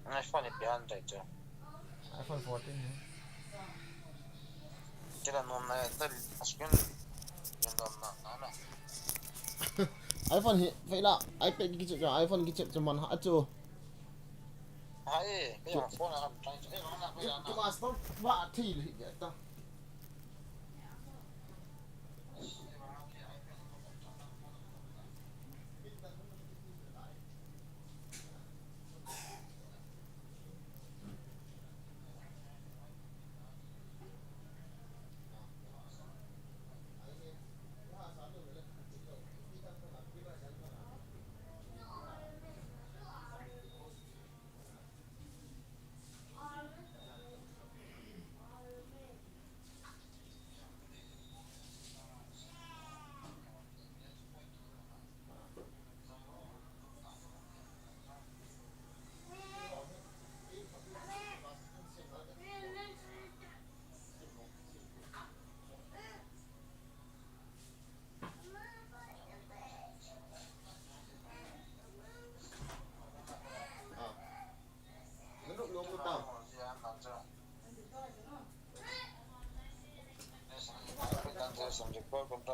iPhone is behind right. iPhone 14 है. Kira nom na dal screen yung nom na ano. iPhone hi phải là iPad cái chip cho iPhone cái chip cho mình hả chú. Hai, kaya phone na trying to na kaya na. Chú mà stop vạ thì ta.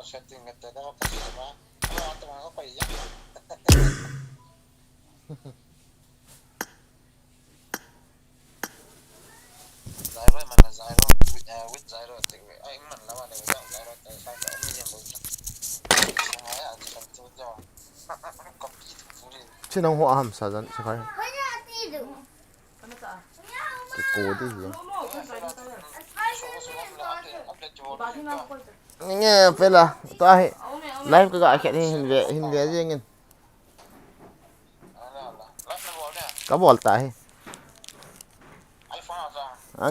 Setting kita dah apa sama. Kalau teman apa ya? Zairo mana Zairo with Zairo tinggi. Ay man lama nih Zairo saya tak ini yang bagus. Saya ada something jauh. Kopi puri. Trên hoa hầm sao dẫn sao phải. Cái cô đi gì. Nghe phải là tôi live cái gọi chuyện hình vẽ gì nghe. Có bỏ tại.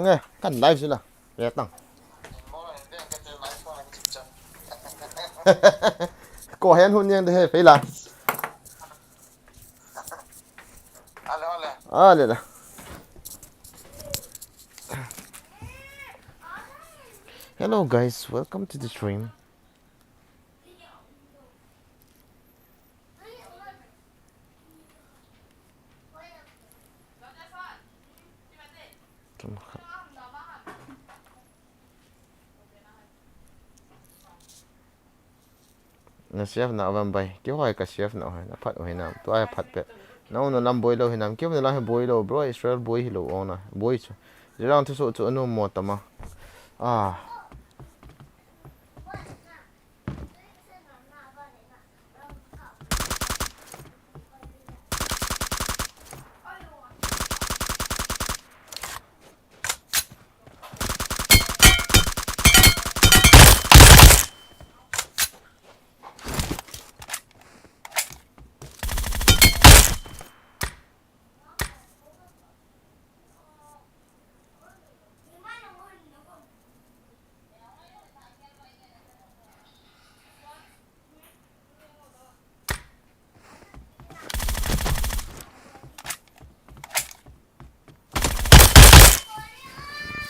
Nghe cần live chứ là vẽ tăng. Cô hẹn hôn nhiên thế phải là. Đây là. Hello guys, welcome to the stream. Nó chef nào vam bay, kiểu hỏi cả chef nào hay, nó phát ở nam, tôi ai phát bẹt, nó làm boy lâu hay nam, kiểu nó làm boy lâu, bro Israel boy lâu, ona boy chứ, giờ đang thu số nó một tama, à,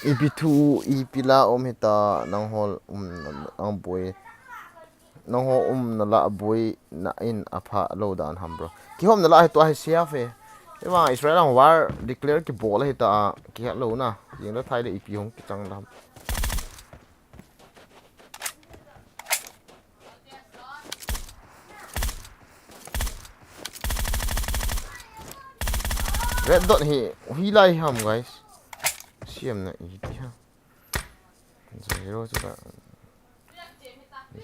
EP2 EP la hita nang hol ang boy nang ho na la boy na in apha lo dan ham bro ki hom na la to hai chef e wa Israel ang war declare ki bol hita ki ha lo na yeng la thai de EP hong ki chang lam red dot hi lai ham guys siam na i ti ha zero chu da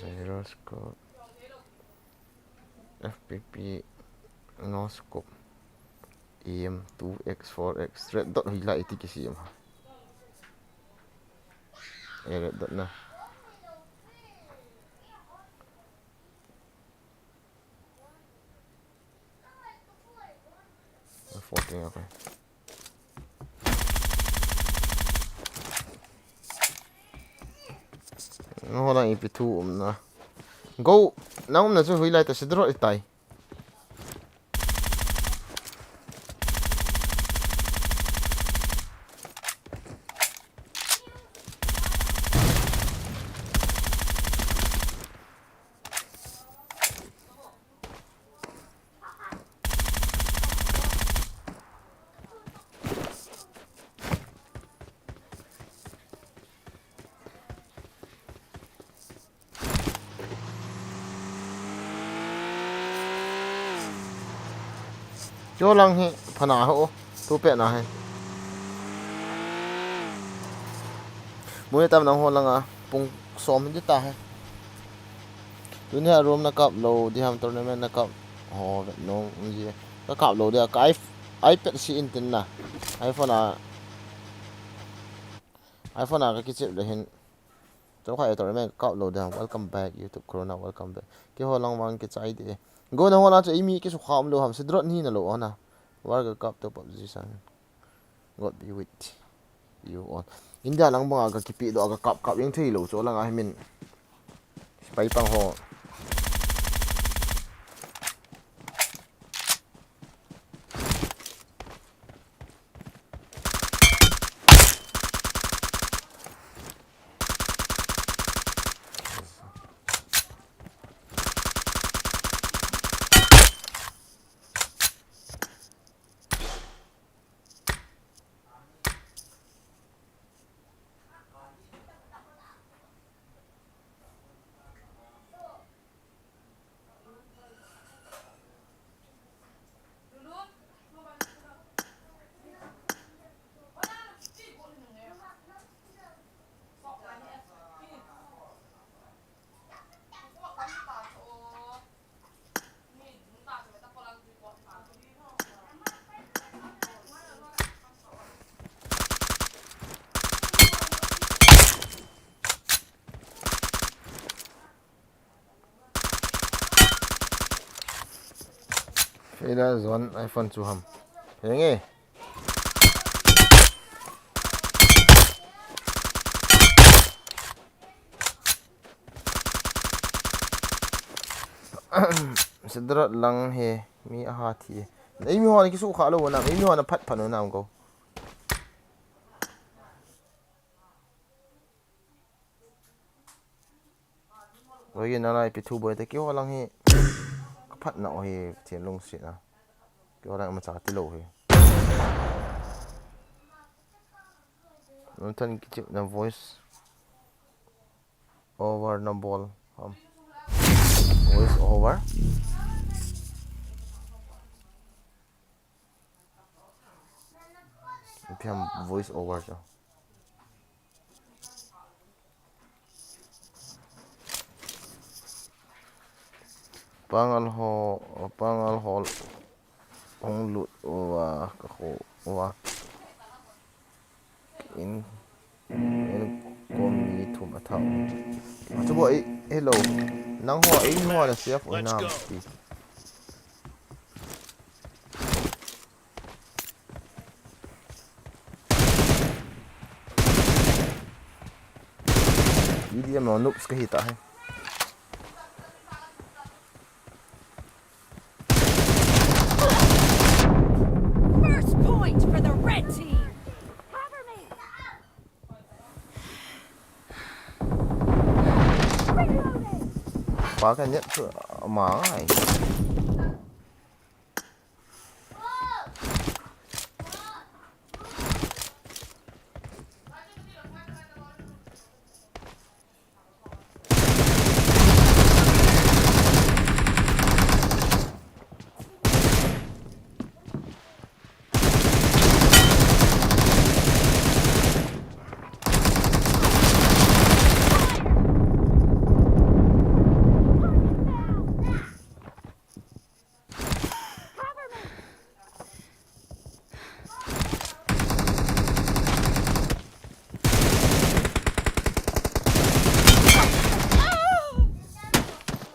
zero scope FPP no scope EM 2x 4x red dot hi lai ti ki siam ha red dot na 14 okay. Nó đang EP2 na. Go, nãy hôm nay tôi hủy lại ta sẽ drop tay. chỗ lăng hi phana ho tu pe na hai mui tam nang ho langa pung som ji ta hai dunia room na kap lo di ham tournament na kap ho no ji ka kap lo dia ka ipad si intin na iphone a ka kichip le hin to khai tournament kap lo dia welcome back youtube corona welcome back ki ho lang wang ki chai de go na ho na cha imi ki su kham lo ham sidrot ni na lo ona world cup to pubg san god be with you on india lang bang aga kipi do aga kap yang thei lo cho lang a min pai pang ho Ida zone iphone 2 ham henge sidrot lang he mi a ha thi ei mi ho ni ki su kha lo na ei mi ho na phat phano na go rồi na lai pi thu boy te ki ho lang he phat na o he thian long si na ki ho lang ma cha ti lo he non tan ki chip na voice over na ball voice over piam voice over cho pangal hol ong lut wa ka ho wa in kom ni thum a thau chu bo hello nang ho ai ho na chef o nam ti video no noops ka hita hai First point for the red team. Cover me. Reloading. pa ka net ma ai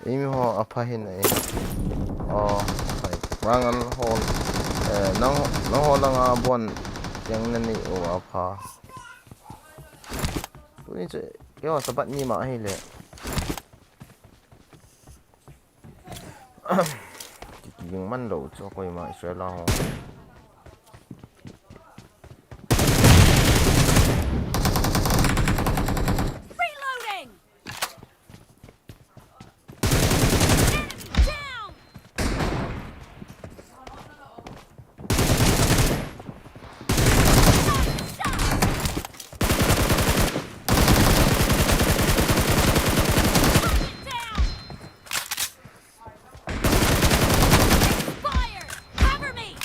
imi ho apa hin ai phải rangal hol nang ho langa bon yang nani o apa tu ni che yo sabat ni ma hi le yung man lo cho koi ma israel ho Reloading. Fire! Cover me!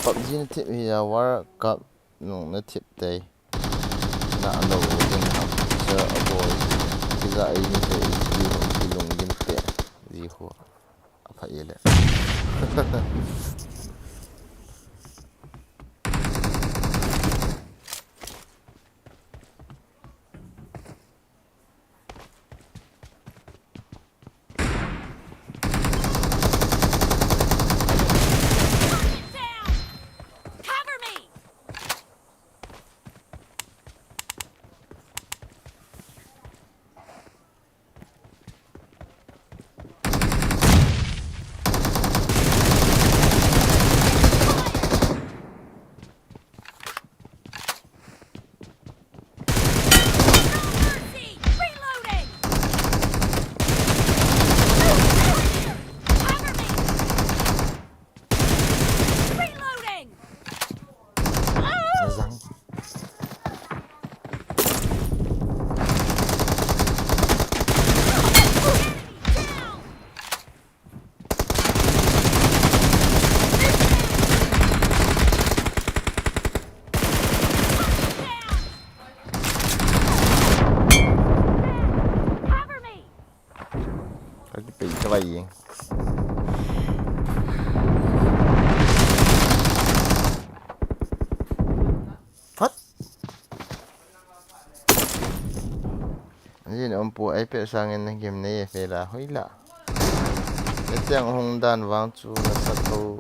PUBG na tip hiya World Cup nung na tip tay na ano din ham sa aboy kiza ay ni tay ilong ginte di ho apa ile vậy phát gì nữa ông bố ấy phải sang cái game này phải là hơi lạ cái tiếng hông đàn vang chú là sát thâu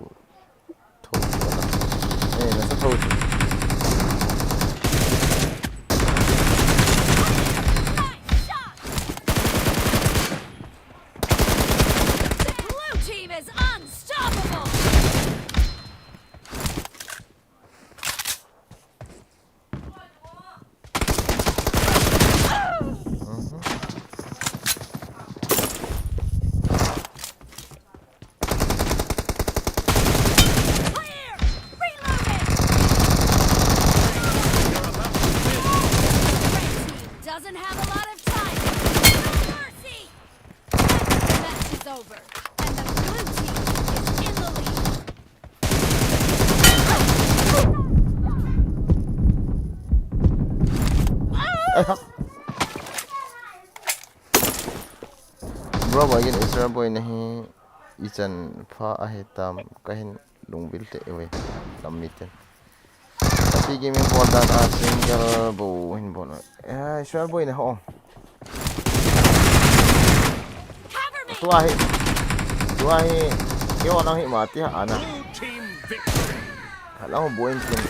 thâu này là sát thâu bro boy gin Israel boy nahi ichan pha ahe tam kahin lungbil te we lamiten tapi game ball dan a single bo hin bon Israel boy na ho tuahi yo nang hi mati ha ana halau boy tin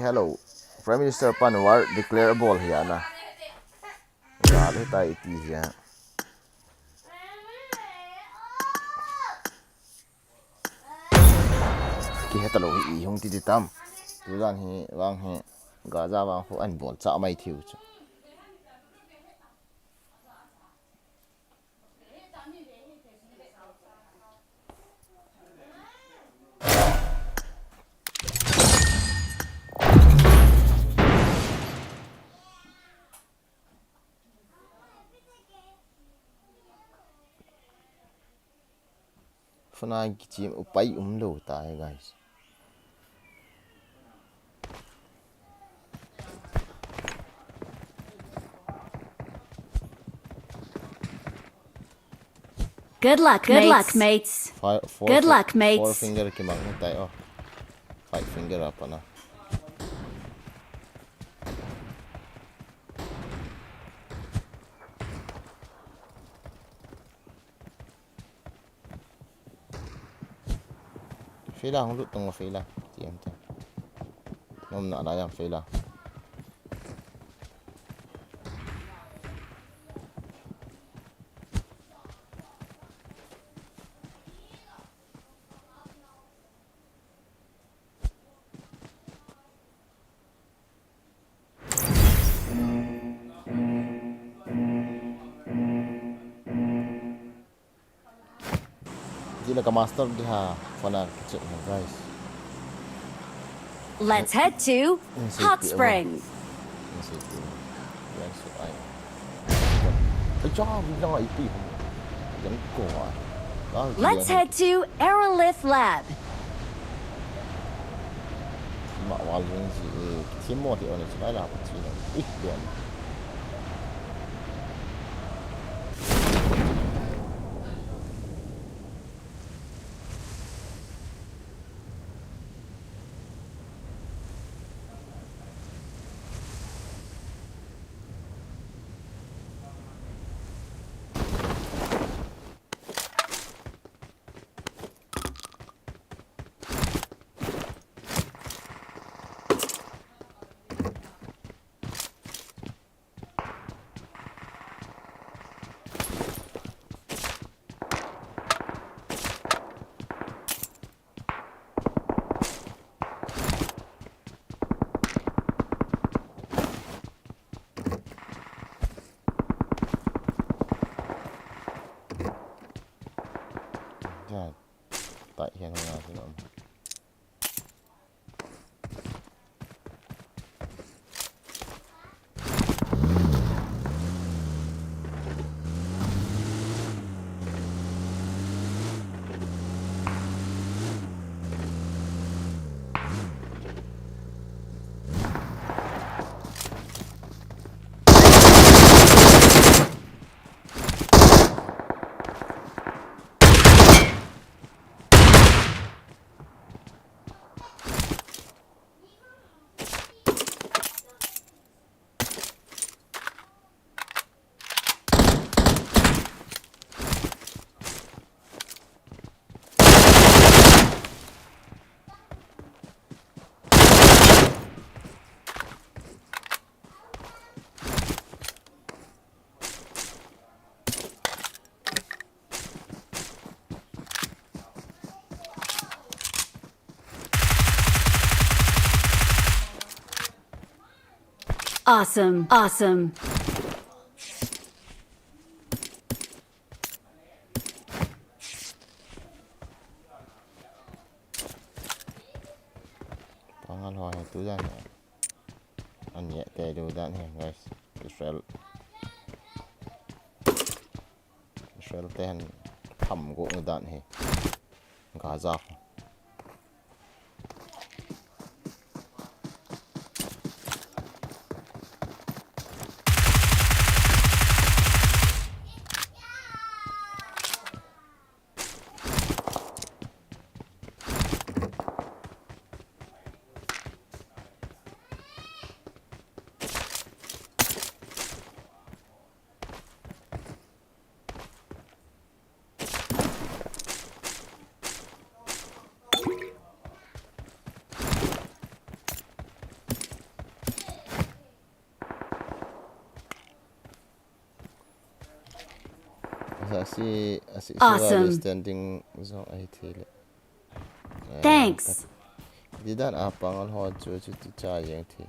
hello Prime Minister Panwar declare a ball here na. Grabe tayo tiya. Kaya talo ihong tititam. Tulan hi wang hi gaza wang ho an ball sa mai thiu. Fana chim upai lo tayo guys. Good luck, mates. Good luck, mates. 4 finger ki mang tayo. 5 finger apa na. Phê la không lút tung phê la thì em thấy nôm nọ lại phê la Di là master di ha fana check guys. Let's head to Hot Springs. Cái cho vì nó IP dẫn cổ Let's head to Aerolith Lab. Mà vào luôn gì thêm một điều này chỉ phải làm chỉ là ít điểm. Tại hiện nào thế nào. Awesome, awesome. Pangal ho itu dan anya tedu dan guys. Israel ten thầm gỗ người đạn he Gaza. Awesome. Standing so I tell. Thanks. Didan pangal ho chu cha yang thi.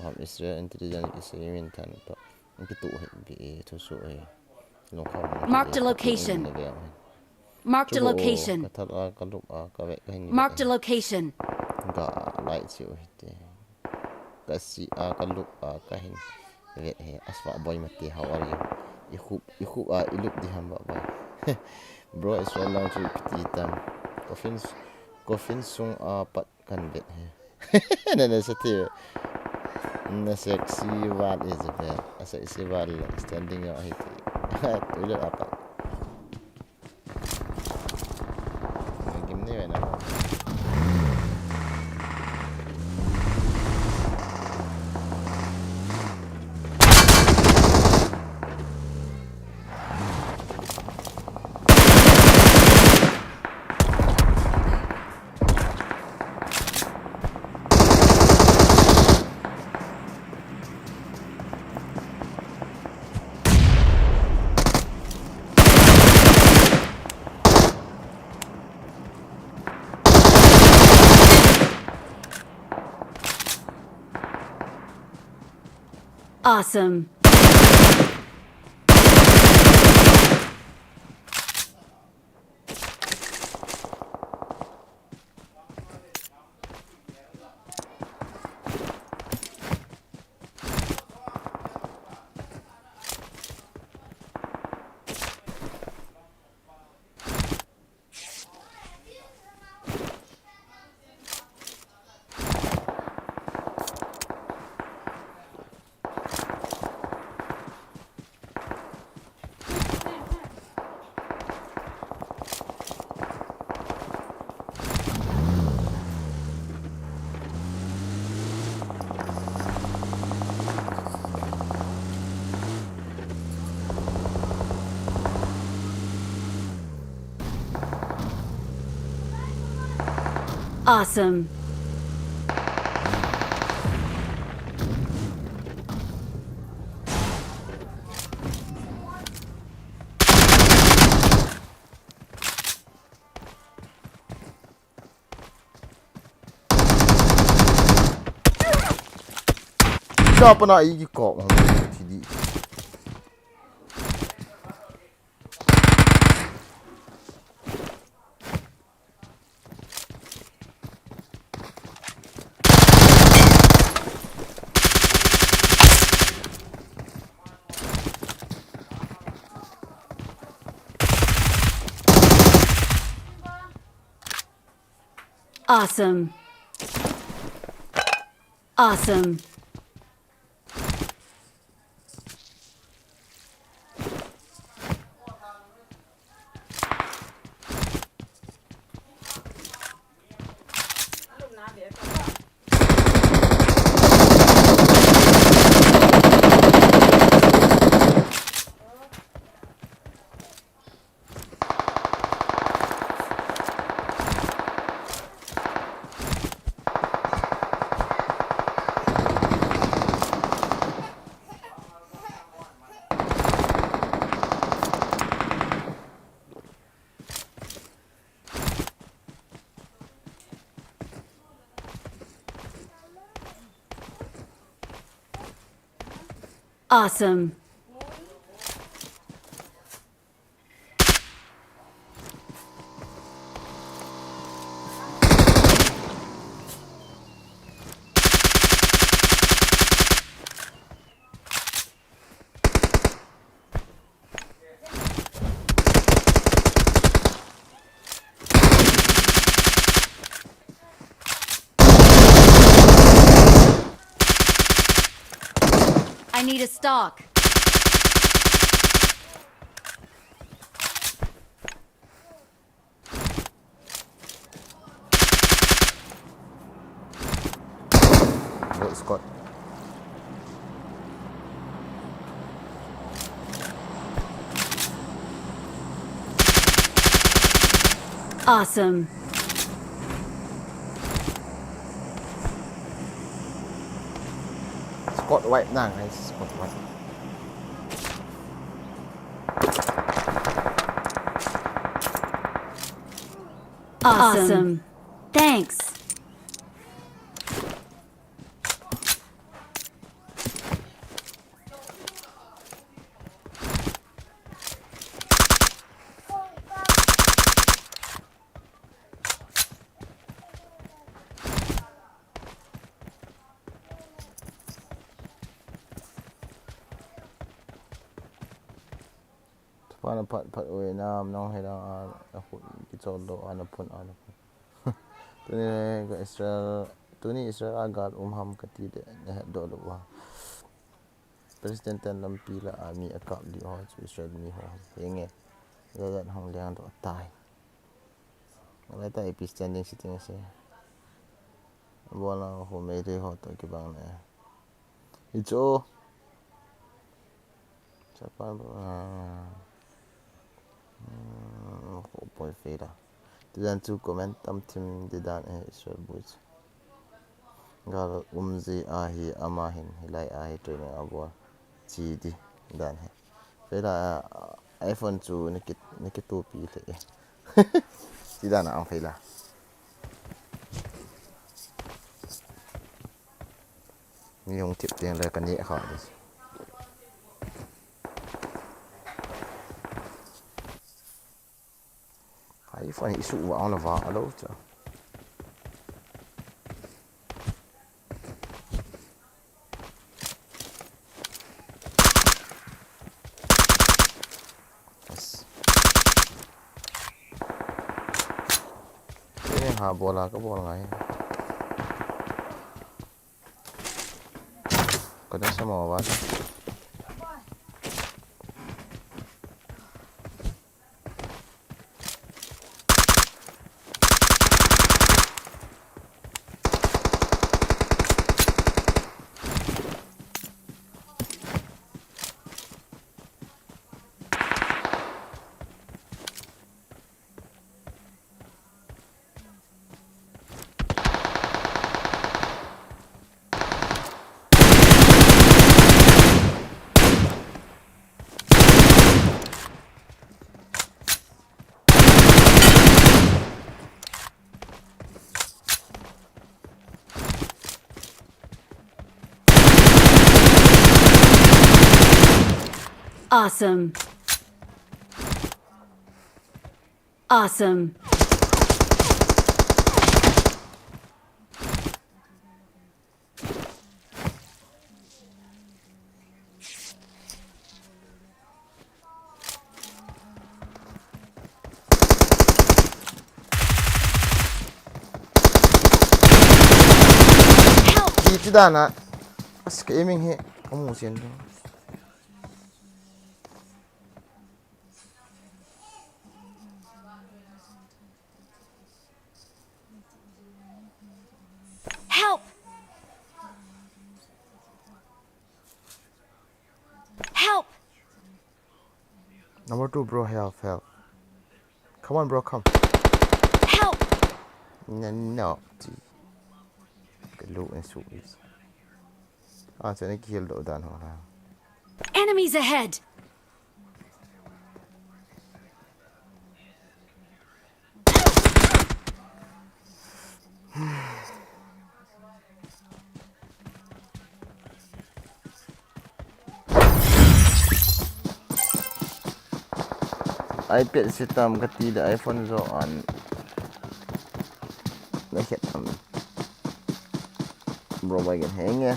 Ham Israel intelligence is even tan to. Kitu bi to so e. Marked a location. Marked a location. Marked a location. Ga light chu hite. Kasi kaluk kahin. Ve he asfa boy mati how are you? Ikhup ilup di hamba ba. Bro Israel lang chu pititam. Coffin sung pat kan bet he. Nana sa tiyo. Na sexy wal Isabel. Asa isi wal standing out hiti. Tulad apa. Game ni na. Awesome. Awesome. Siapa nak igi kok Tidi. Awesome. Awesome. Awesome. I need a stock. Look, Scott. Awesome. Scott White nah, guys. Scott White. Awesome. Thanks. Pana pat oi nam nong hela aku kitolo ana pun. Tuni ke Israel agar ham kati de do lo wa. President tan lampi la ami akap di ho Israel mi ho. Yenge. Gagat hong liang do tai. Ngala ta epi standing sitting se. Bola ho me re ho to ki bang ne. Icho. Siapa Poi feda. Dan tu komen tam tim di dan Israel boys. Gal umzi ahi amahin hilai ahi training abo chi di dan he. Feda iPhone tu nikit tu pi le. Di dan ang feda. Ni yung tip yang le kan ni kha dis. iPhone isu wa on va alo cha. Bola ke bola ngai. Kadang sama awak. Awesome. Awesome. Di tidak nak. Pas ke aiming he. Kamu sian tu. Help! Help! Number 2 bro, help. Come on bro, come. Help! No. Cái lũ này sụp đi. Sẽ này kill độ đàn họ là. Enemies ahead! iPad system ketiga iPhone zoan. Nãy bro bagian hang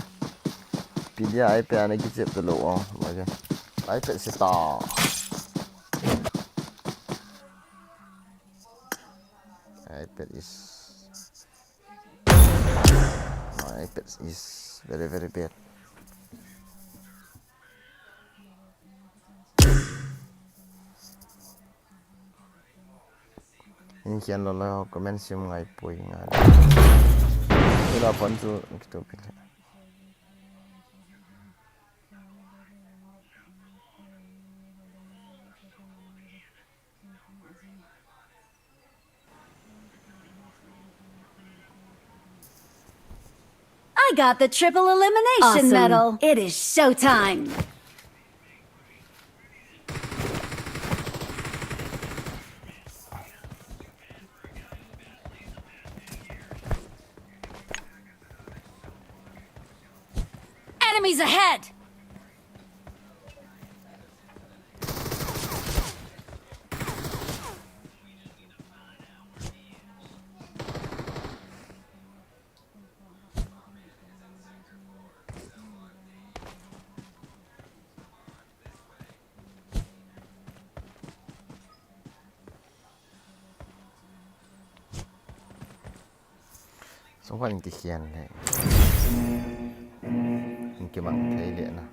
Pilih iPad ni kicip dulu bagian iPad system. iPad is very very bad. Ini kian lola komen sim ngai pui ngai. Ila pon tu kita pilih. I got the triple elimination medal. It is showtime. Enemies ahead. Số phận thì khiền này. Cái bằng thấy điện nào.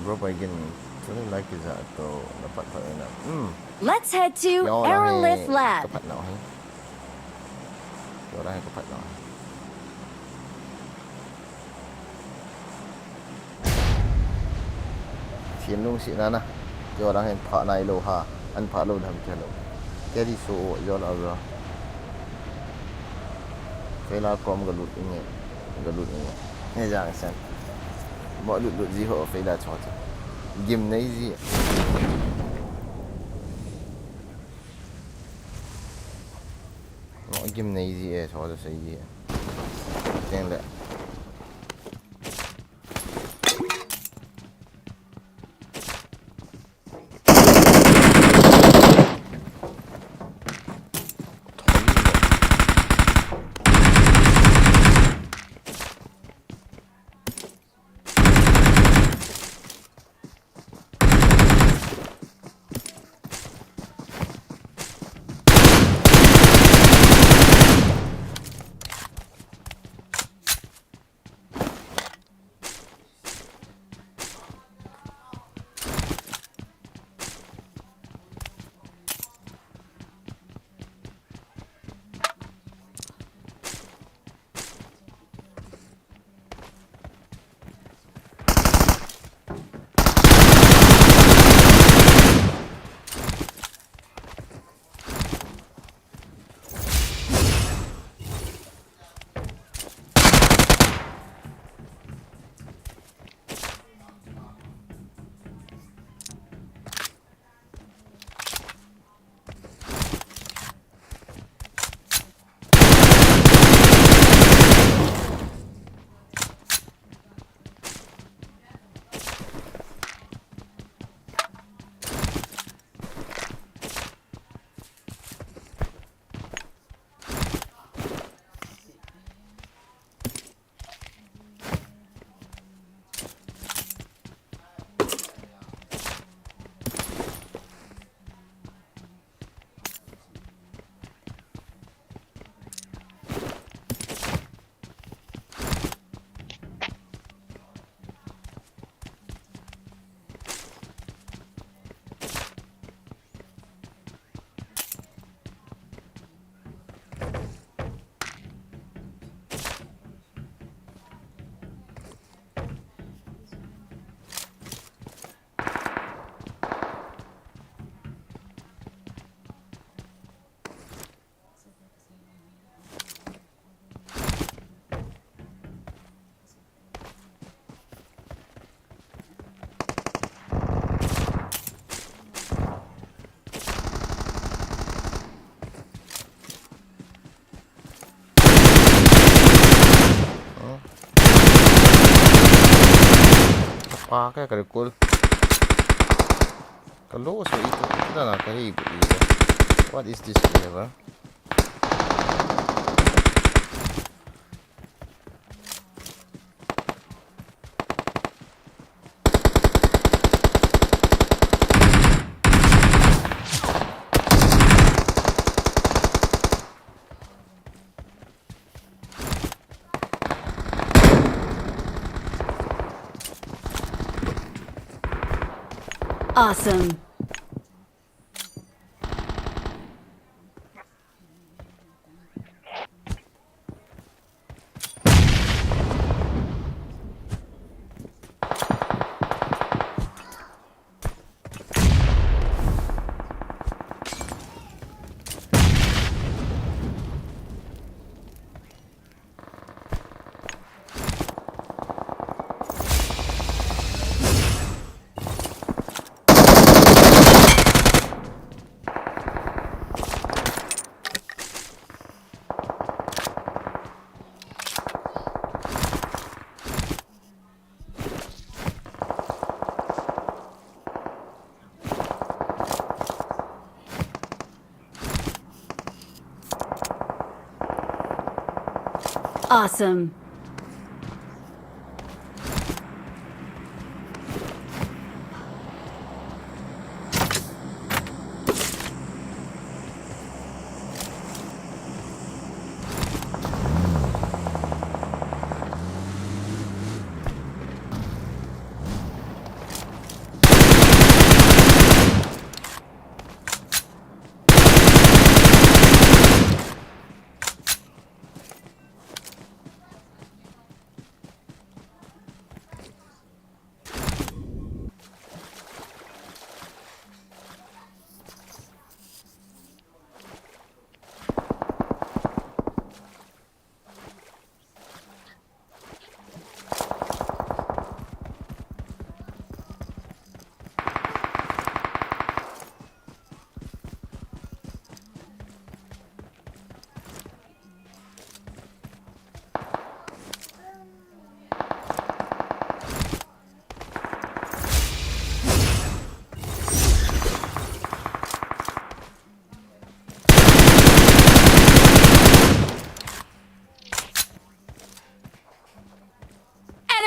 Bro bagian sudah like za atau dapat faedah. Let's head to Aerolith Lab. Dapat nak hai. Orang yang dapat nak. Thiên lung sĩ na na. Cho orang yang phá này lô ha. Anh phá lô làm cái lô. Cái đi số do là rồi. Cái là com galut ini. Ini jangan sen. Mọi lụt gì họ phải là cho game này gì mọi game này gì cho nó sẽ gì tên lệ pa kaya karikul kalau so itu kita na kari what is this flavor Awesome. Awesome.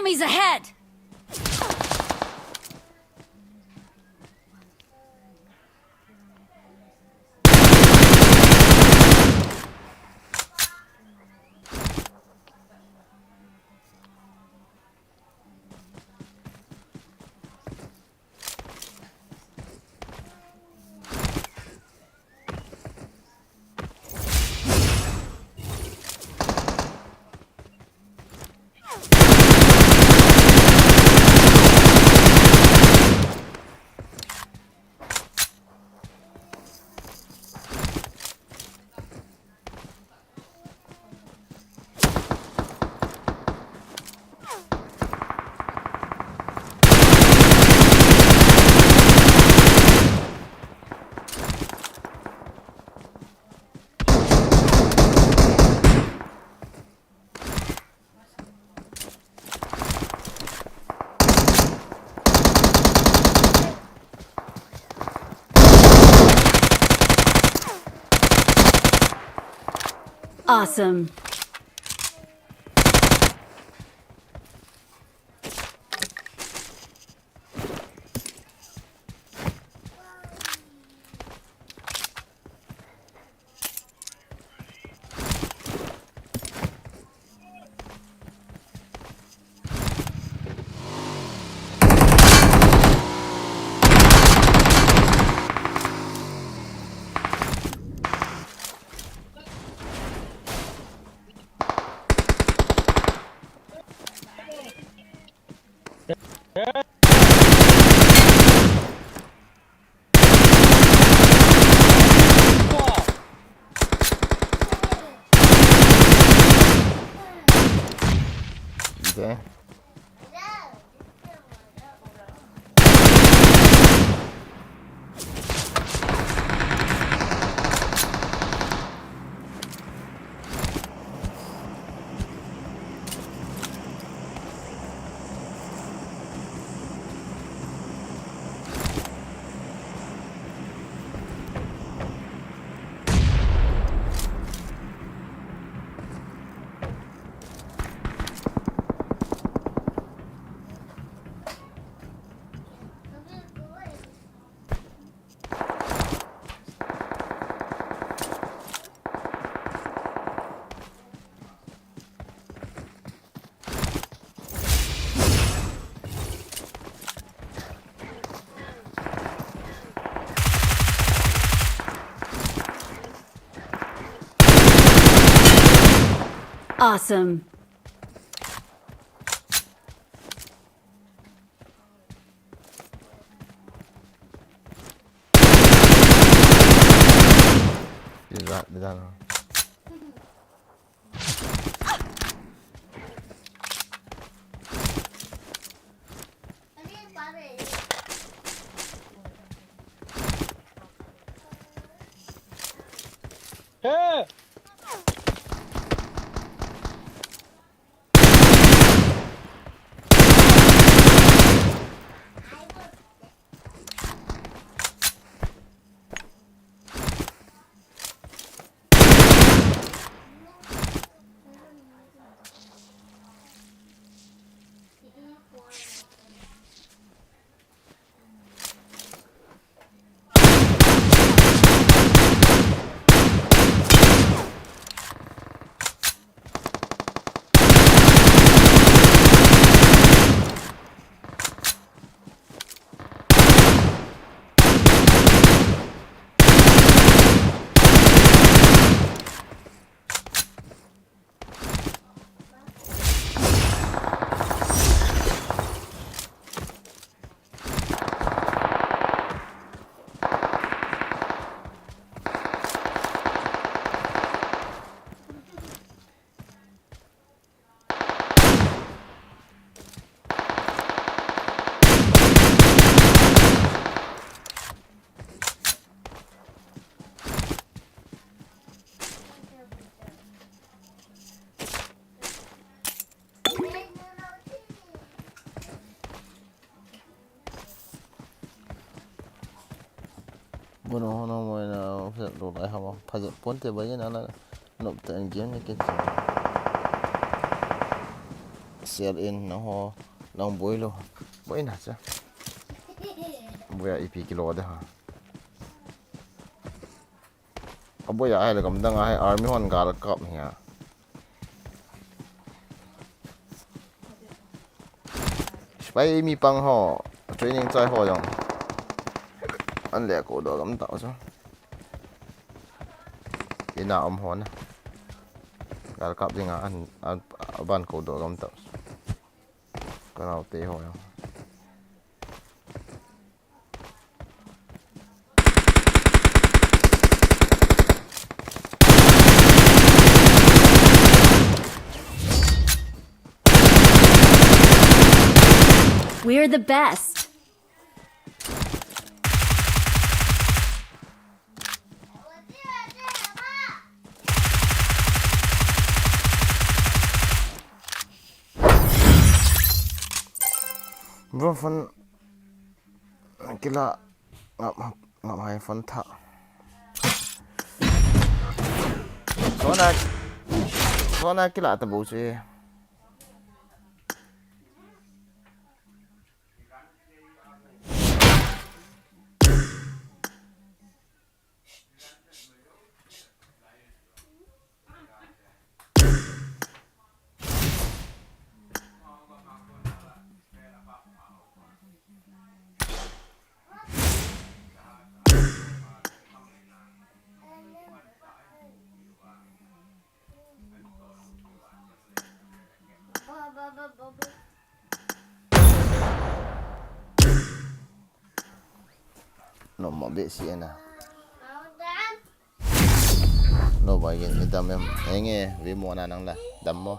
Enemies ahead! Awesome. okay Awesome. Di dalam. Hey! Bueno, no bueno, lo dejamos para ponte vayan a la no tan game cái share in nó long boy lo boy na cha boy ip kilo da ha boy ai là cầm đang ai army hon gar cup nha spy mi pang ho training trai ho yong anh lẹ cổ đồ gắm tạo sao đi nào ông hòn gar cup gì ngà anh ban cổ đồ gắm tạo cái nào tê ho yong We're the best. bro phun kila ngap hai phun tha sona kila ta bu che no mo be si na no ba gen edam em enge vi mo na nang la dam mo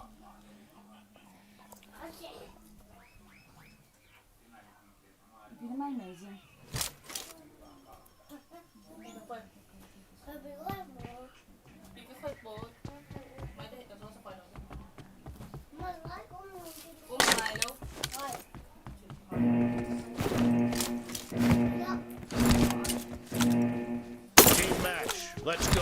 Team match, let's go.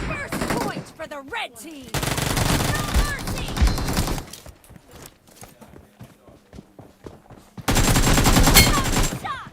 First point for the red team. No mercy. Shot.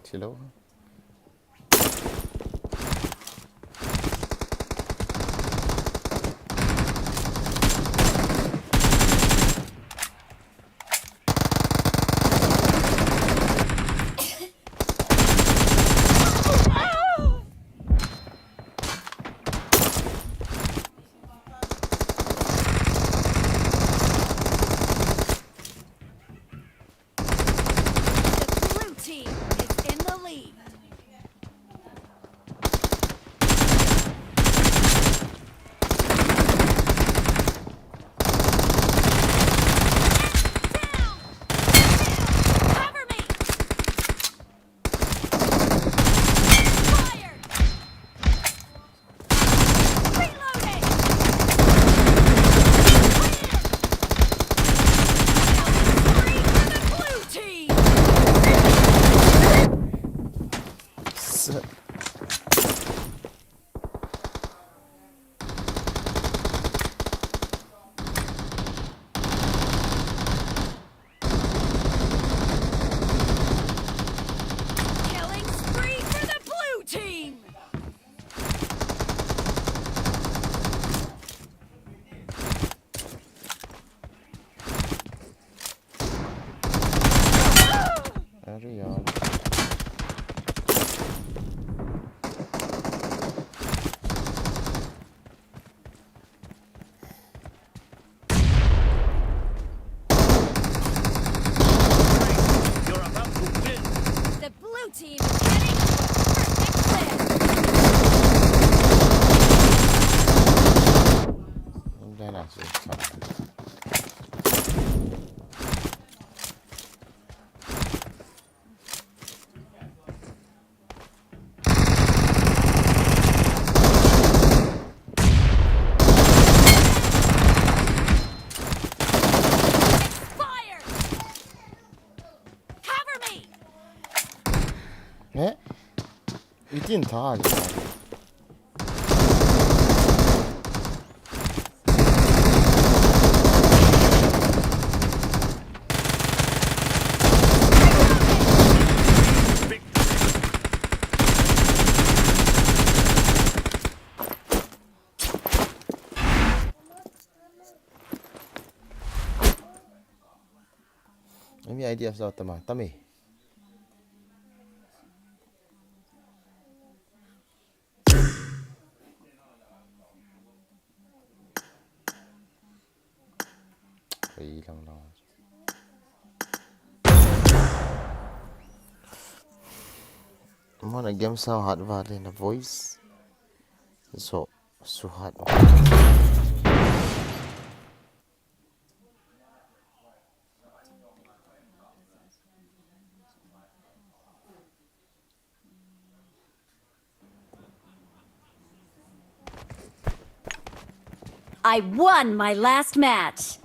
Silo. The blue team is in the lead. Down! Cover me! Fired! Reloading! Three for the blue team! Killing spree for the blue team! Carry on. You're about to win. The blue team is heading for a perfect win! Hindi na siya. Fired! Cover me! Eh? Itin tali. Any idea sa tama? Tami. Ay lang lang. Mana game sa hard valley na voice. So hard. I won my last match!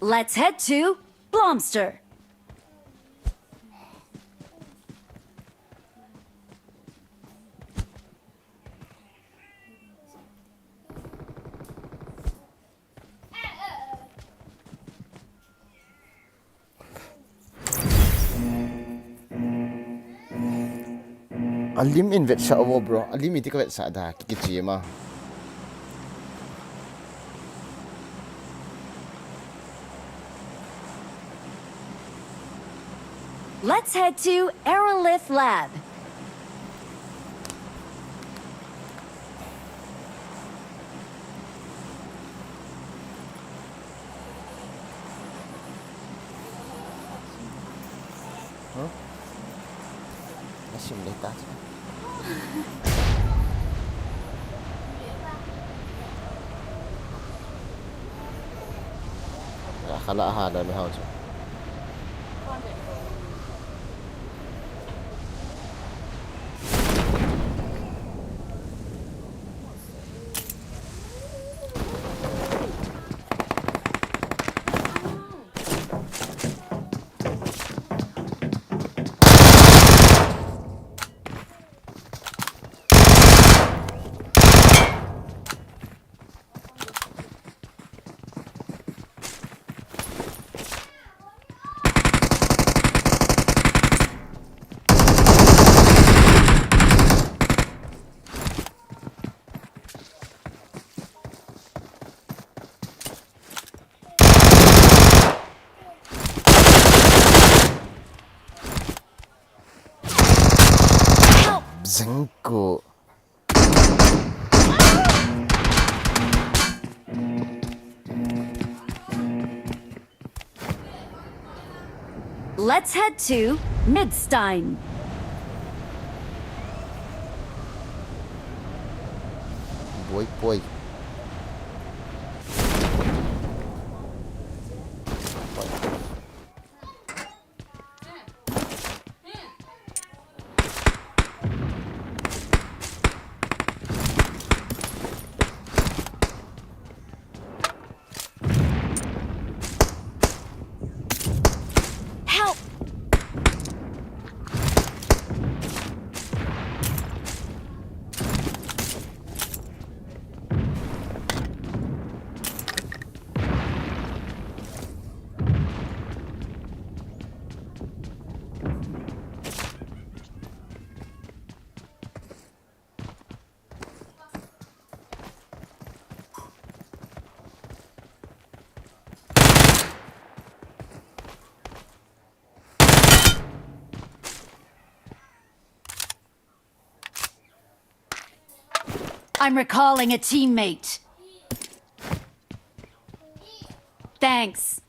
Let's head to Blomster. Alim in vet sa awo bro. Alim iti ka vet sa da kikichi ma. Let's head to Aerolith Lab. Asim leta. Akala hada mi house. Cinco. Let's head to Midstein. Boy. Help! I'm recalling a teammate. Thanks.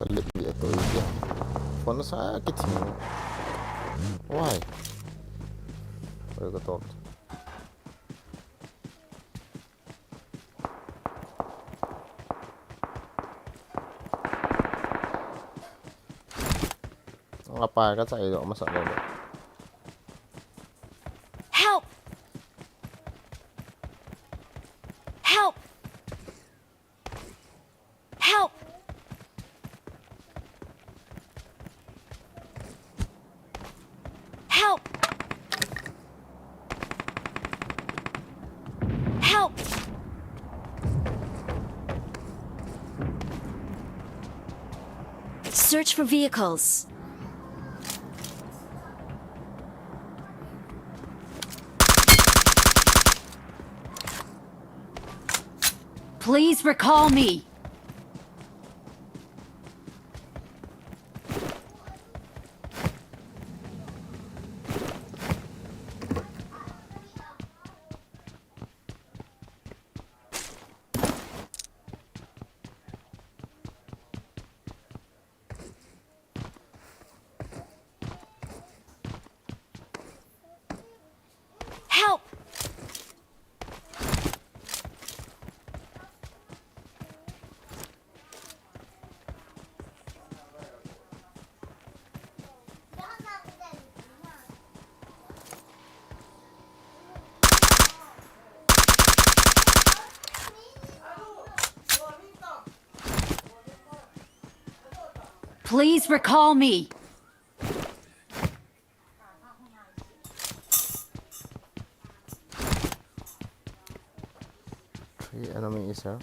Kalit dia tu dia. Phone sakit ni. Why? Boleh kata. Apa kan saya tak masak dulu. Help! Help! Help! Help! Help! Search for vehicles. Please recall me. Help! Please recall me. Three enemies here.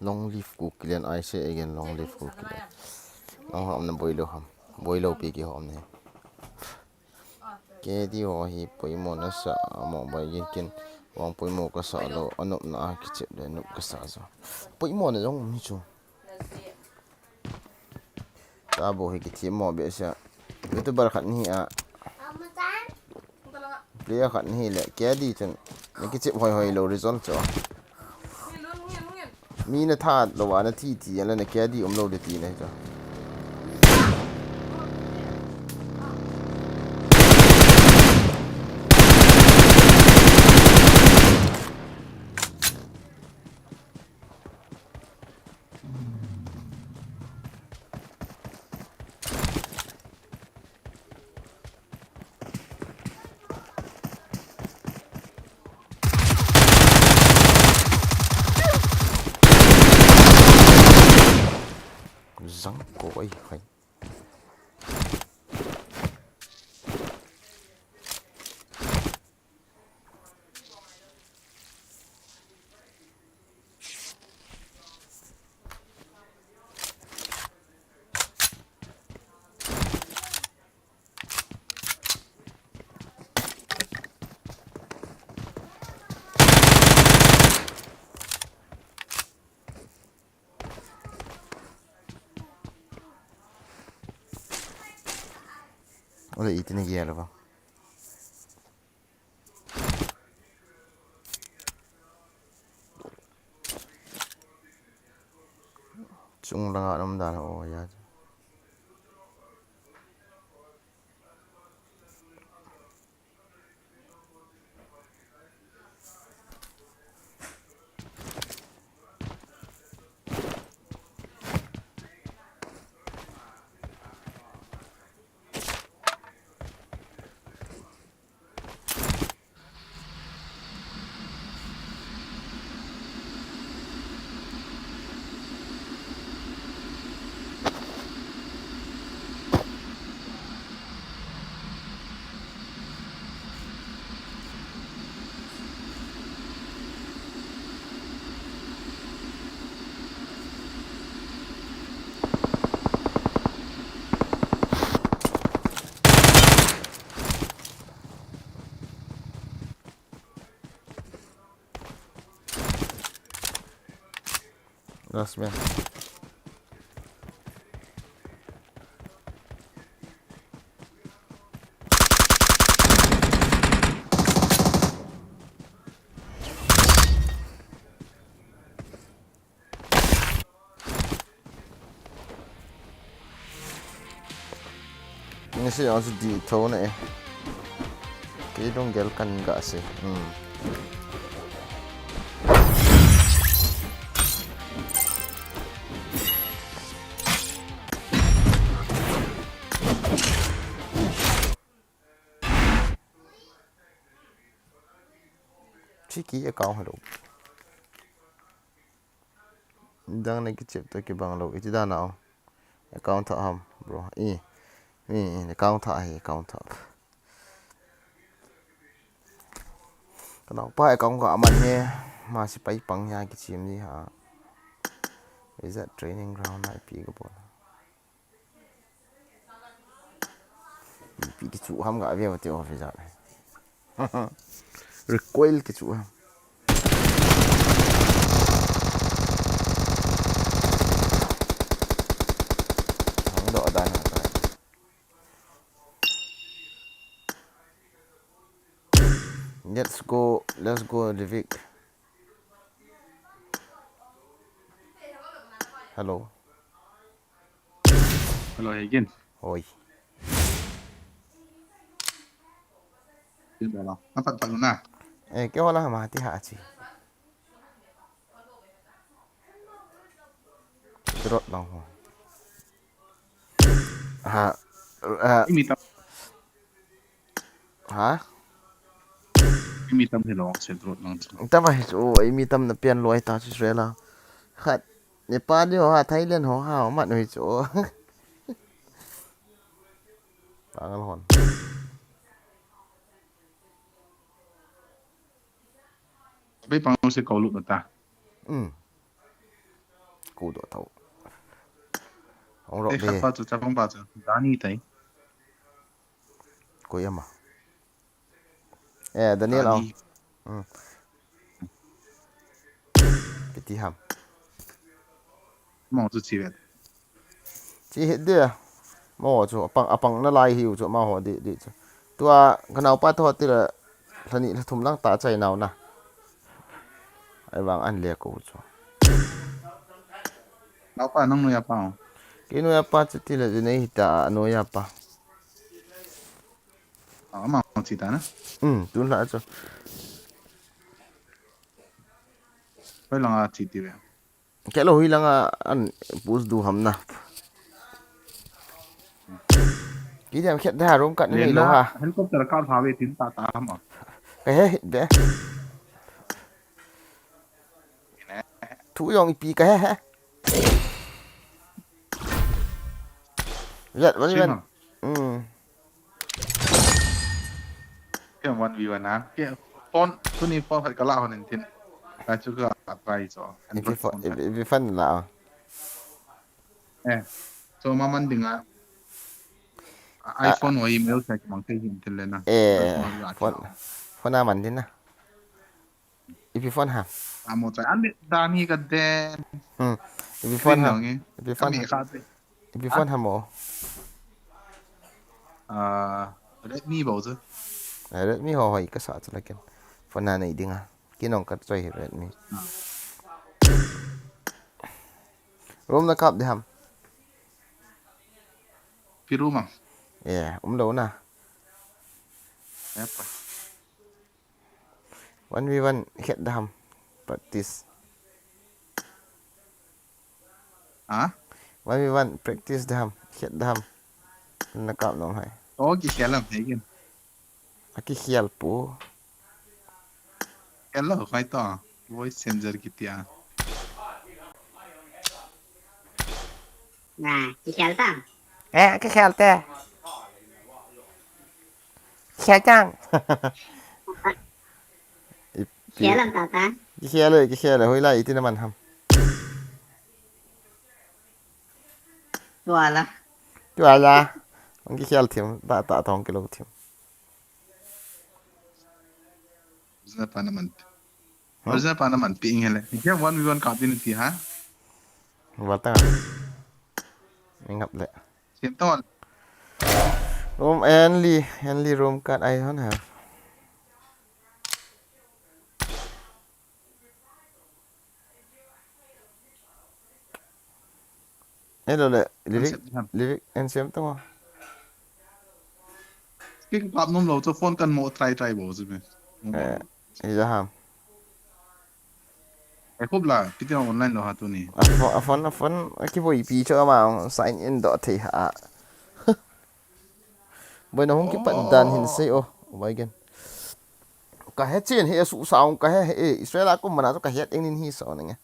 long leaf cook kilian I say again long leaf cook kilian ang hom na boilo pi ki hom ne ke di ho hi poimo na sa mo ba yin kin wang poimo ka sa lo anop na ki chep le nup ka sa so poimo na jong mi chu ta bo hi ki ti mo be sa youtuber khat ni a player khat ni le ke di chen ni ki chep hoi hoi lo result cho mi na tha lo wa na ti ti la na ke di lo de ti ne cho răng cổ ấy phải Oleh itu ni gila apa? Chung lang nam dan oh ya. Last man. Ini sih harus di tone eh. Kita dong gelkan enggak sih. Cheeky account hello. Dang nak chip tu ke bang lo. Itu dah nak account tak ham bro. Ni account tak account tak. Kenapa account kau aman ni? Masih pai pang ya ke chim ni ha. Is that training ground IP ke pun? IP ke chu ham gak dia betul officer. Recoil ke chu ham. Dok dah nak. Let's go Livik. Hello. Hello again. Oi. Biết rồi nào. Nó phận phận nào. Cái hoa là mà hati hati. drop lang ho ha Imi tam ha thì lo sẽ drop lang chứ. ta mà chỗ ấy mi tâm là pian loi ta chứ rồi là khát Nepal đi ha Thailand ho ha mà nói chỗ pangal hon Bây bằng sẽ cầu lụt ta. cú độ tàu ông rõ Ê khát về bao giờ chắc không bao giờ. Đá ni thấy. cô em à Daniel Đá ông ni. piti ham Mong chứ chỉ biết. chỉ hết đi mà họ chỗ apang nó lai hiu chỗ mà họ đi chỗ tua cái nào bắt họ thì là thani là thùng lăng tạ chạy nào nè ai vàng ăn liệt cô chỗ Lão pa nong nuôi apa? cái nuôi apa thì là gì này ta nuôi apa Mong chỉ ta nè. tuân lại cho Bây giờ chỉ tiêu. cái lô huy lăng ăn bút du hầm nè cái gì khét ra rôm cận này Lên đâu là ha helicopter car phá về tin ta mà. cái hết bé thú dòng pi cái hết giật vẫn vẫn Cái 1v1 á. Cái phone tu ni phone phải cái lão hơn tin. Ta chú cái apply cho. vì phân là Eh. So maman dengar iPhone wa email sa mang kay hintin na. phone phone nào mình thế nè ipi phone ha Amo sa ande dani ka den. ipi phone Screen ha lang eh. ipi phone Kami ha ka te. ipi phone ha mo Redmi bảo chứ. Redmi ho hoi cái sợ cho lại cái phone nào này đi nga cái nòng cắt chơi Redmi rom na cặp đi ham Piru mang. đâu nè Apa? 1v1 hit ham practice Ha? 1v1 practice ham hit ham na cặp nòng hai Oh, kisalam hegin. aki khial pu Hello, kay to. Voice changer kitia. Nah, Kisalta. cái khial te khial chang Kisalam tata. cái khial là hoi lại thì nó mình ham Wala. chua ya ông cái khial thiam ta thong cái lâu thiam Zna pa naman. Zna pa naman piing hele. Kaya 1v1 ka din ti ha. vào ta mình ngập lại Sim ton. room Henley room card I don't have hello le lyric and xem tao Cái cặp nôm lâu cho phone kan mo try bảo chứ mình. giờ ham Ai khúc là cái tiếng online lo ha tu ni. phone cái bộ EP cho mà sign in đó thì hạ bây giờ không cái bận đàn hình xe ô vậy gen cả hết chuyện hệ sụ sao cả hết Israel cũng mà nó cả hết anh nên hi sợ này nghe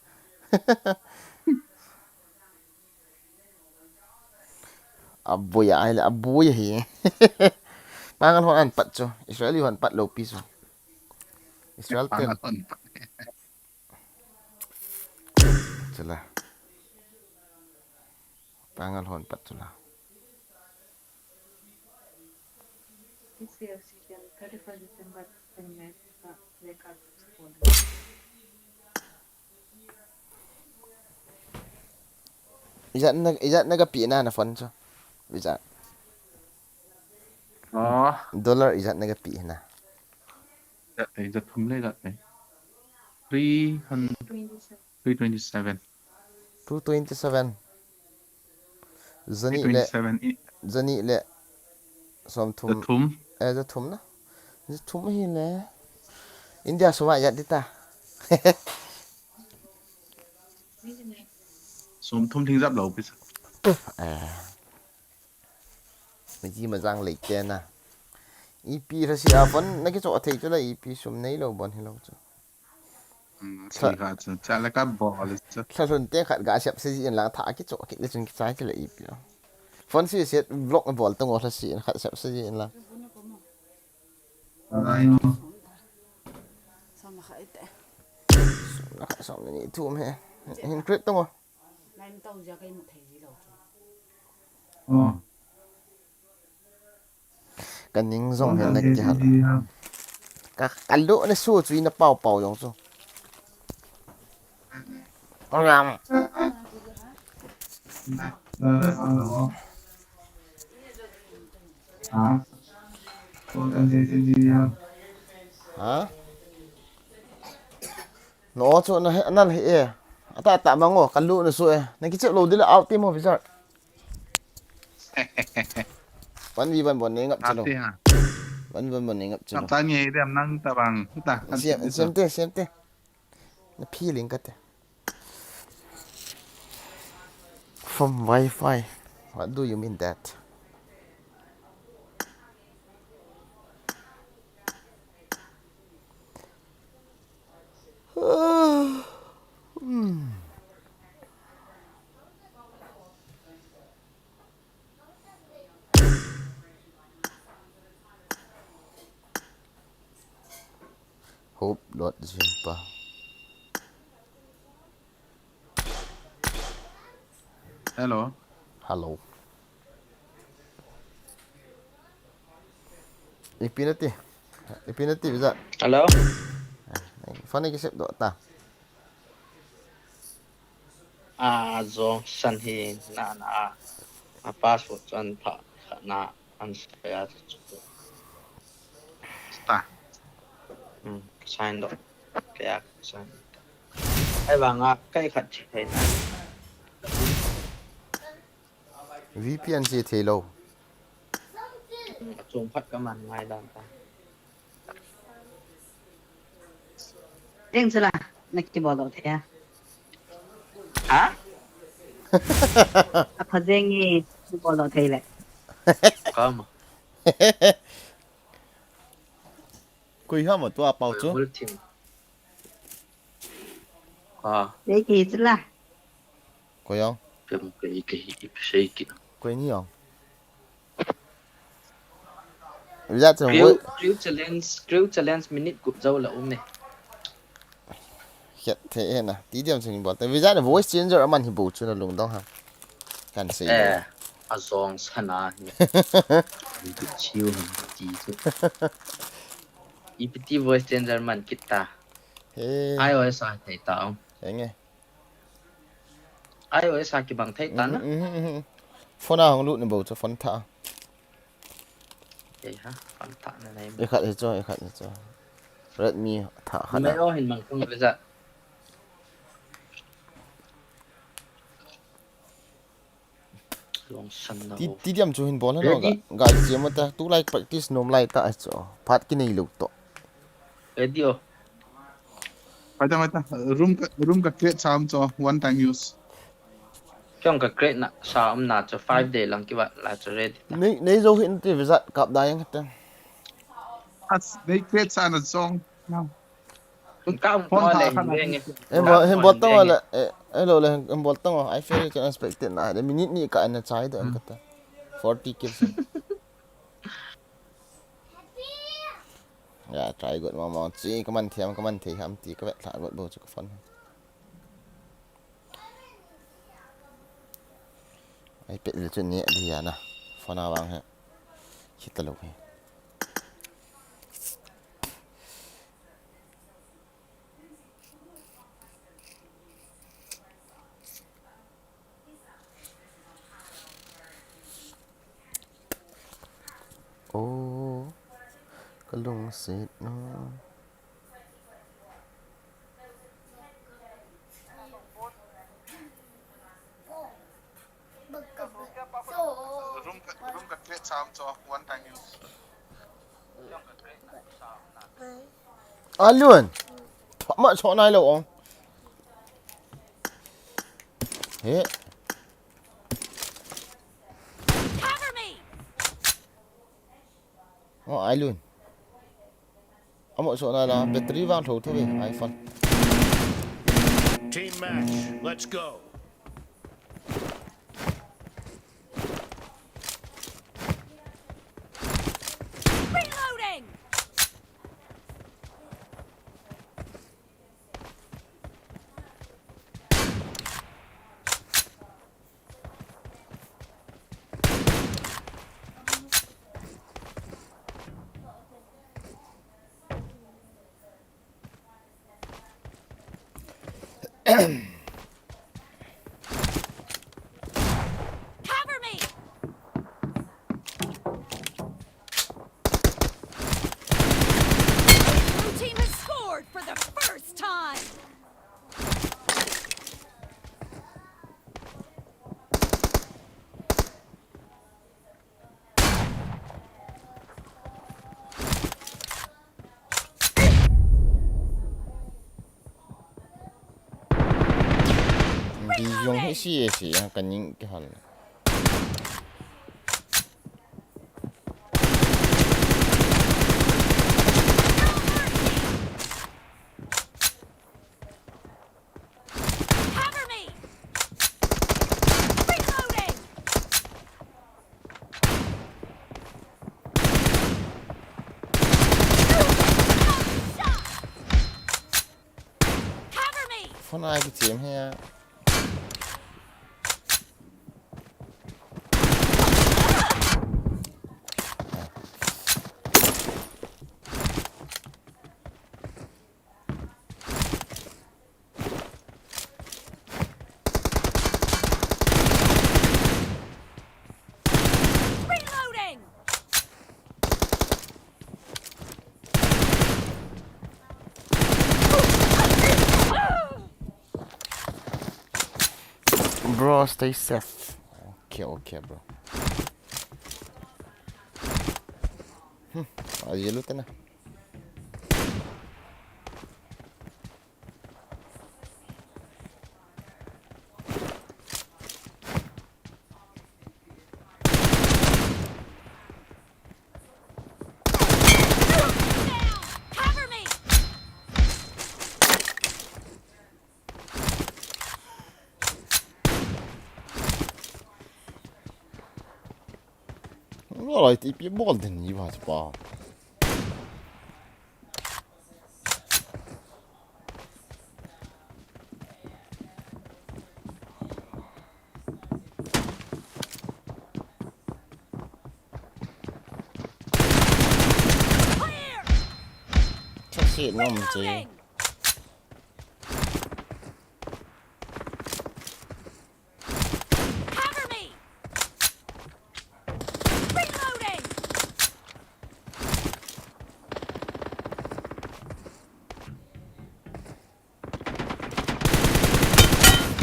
abuya ay la abuya hi pangan hon an pat cho Israel hon pat low piso Israel tem chala pangan hon pat chala This year, 31st December, record school. izat naga pi na phone cho izat dollar izat naga pi na That day, that thumle that day. 327. 227 zani le som The thum thum. the thum na the thum hi le India suma izat dita Sum thum thing giáp lầu bây giờ. mấy gì mà giang lấy tiền à EP ra xí à vẫn cái chỗ thấy chỗ là EP sum này lâu bọn hay lâu chứ Xì gà chứ, chả là cái bò là chứ. sao luôn tiền khát gà xếp xí là thả cái chỗ cái chân trái cái là EP vẫn xí xí vlog cái ball tung ở xí khát xếp xí là Sao mà khởi tệ. nó khát xong này thua mẹ hình clip tung rồi Này tao ra cái một thầy gì đâu. cái những dòng hiện nay cái hạt cái lỗ nó xua chui nó bao bao giống chứ con làm hả nó chỗ nó hết nó hết ta tạm bằng ngỏ cái lỗ nó xua này cái chiếc lỗ đấy là out tim không phải sao vẫn vì vẫn bọn này ngập chân đâu vẫn bọn này ngập chân đâu ta nghe đem năng ta bằng ta xem thế nó phi liền cái from Wi-Fi. What do you mean that? Hope not jumpa. Hello. Hello. Infinity bisa. Halo. Fani cái xếp độ ta. Zo san hi na password chan tha na an saya Ta. Sign do kaya sign. Ai bang cái khát thế này. VPN gì thế lâu. Chung phát cái màn ngay đàn ta. Riêng sila, nagkibodo tayo. Hả? Ako ringi, nagkibodo tayo le. Có mà. Quỳ hả mà tôi bảo chú. Riêng sila. Quỳ không? cái Quỳ nhỉ không? Bây giờ chúng tôi Grill challenge minute cụt dâu là này. hiện thế nè, tí điểm chúng bảo. Tại vì giờ là voice changer ở màn hình bù cho nó lùng đó hả? Cần gì? Azong sana. Chill chi chứ. EPT voice changer man kita. iOS ai thấy tao. Thế nghe. iOS ai cái bằng thấy tao á. Phone nào không lụt này bù cho phone thả. Vậy hả? Phone thả này. Để khát cho. Redmi thả khát. Mấy ô hình bằng không bây giờ. Tí điểm chú hình bóng nó gà chiếm mà ta tú like practice nôm like ta cho phát cái này lục to. Ready. Phải ta room ka create sam cho one time use. Trong cái create na sao na cho 5 day lang kiba la cho ready. Nấy dấu hiện thì phải dặn cặp đai anh ta. They create sam a song. Now. Cao Phone lên thả nghe. Em bot tông là hello là em bot tông I feel can expect it na. De minute ni ka na chai da anh ta. 40 kills. Yeah, try good mama. Chỉ cái mình thì ham tí cái vẹt lại vượt bầu cho cái phân. Ai biết là chuyện nhẹ thì à nè. Phân nào bằng hả? Chỉ tao lục. Ô, cái lông xịt nó. Room ka create sam cho one time use. À luôn. Mà chỗ này lâu không? Hit. Cover me! Oh, ai luôn. Mọi số này là battery vàng thủ thôi về iPhone. Team match. Let's go. Reloading! Cover me! Blue team has scored for the first time! Đi dùng hết xì cần những cái hòn. Cover me! Reloading! Shot! Cover me! Phone ai cái chém ha. Reloading! Bro, stay safe. Okay, bro. Ayo lu tenang. Down! Cover me! Alright, typ ju bollen ju här bara. Clear! Chắc xịn ngon chứ. Reloading! Cover me! Reloading!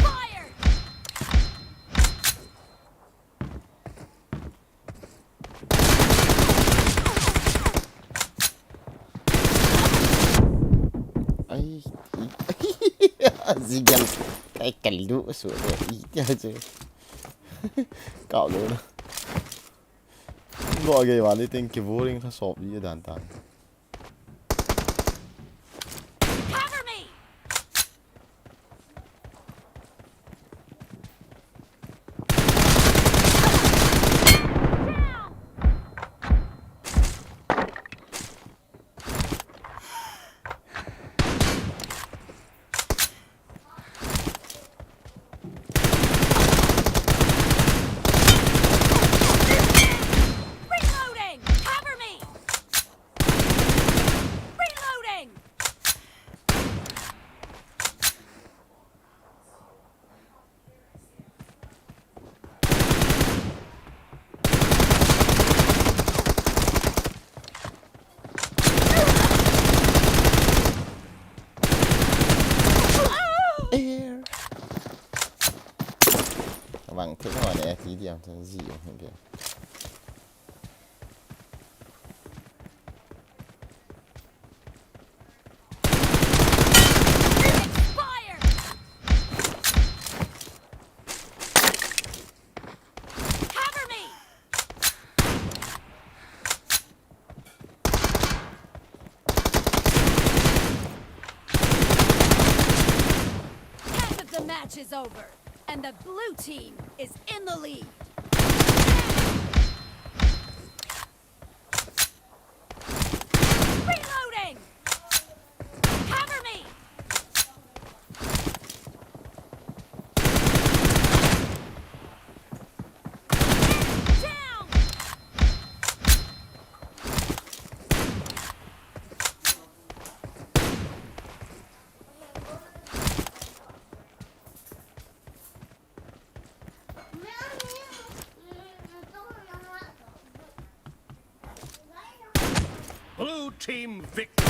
Fired! Ai. Gì gần cái cảnh lũ sửa rồi ý nha chứ. Cạo luôn. Gọi cái bạn đi tên cái vô linh nó sọp đi đàn tàn. Cover me! Down! Reloading! Cover me! Reloading! Air. Các bạn thích hỏi này tí điểm thành gì không kìa. Expired! match is over, and the blue team is in the lead. Reloading! Cover me! Down! Blue team victory.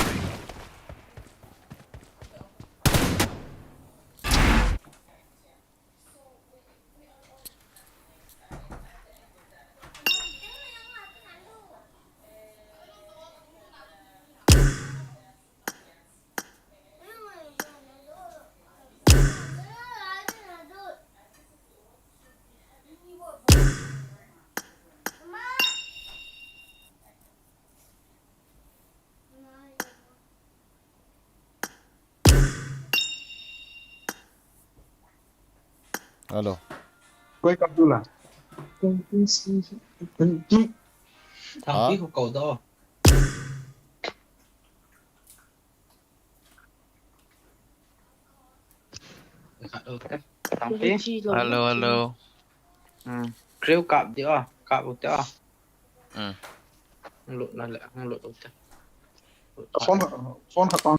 Alo. Quay cặp du là thằng Hả? kia của cậu đó thằng kia Halo, halo. kêu cặp đi à cặp một tí à Ừ. không lụt là lại không lụt được phone hạt con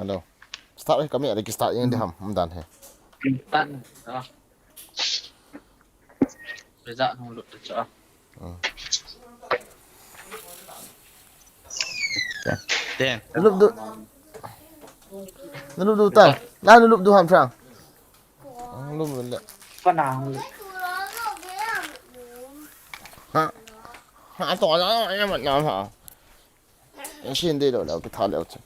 Alo. Start kami ada ki start yang diham. Mdan he. tận đó bây giờ không lụt được chỗ Đen. Lulup du. Lulup du tan. Lah lulup du ham trang. Lulup le. con nào không lụt Ha. Ha to la em mà nam ha. Anh xin đi đâu đâu cái thảo liệu chứ.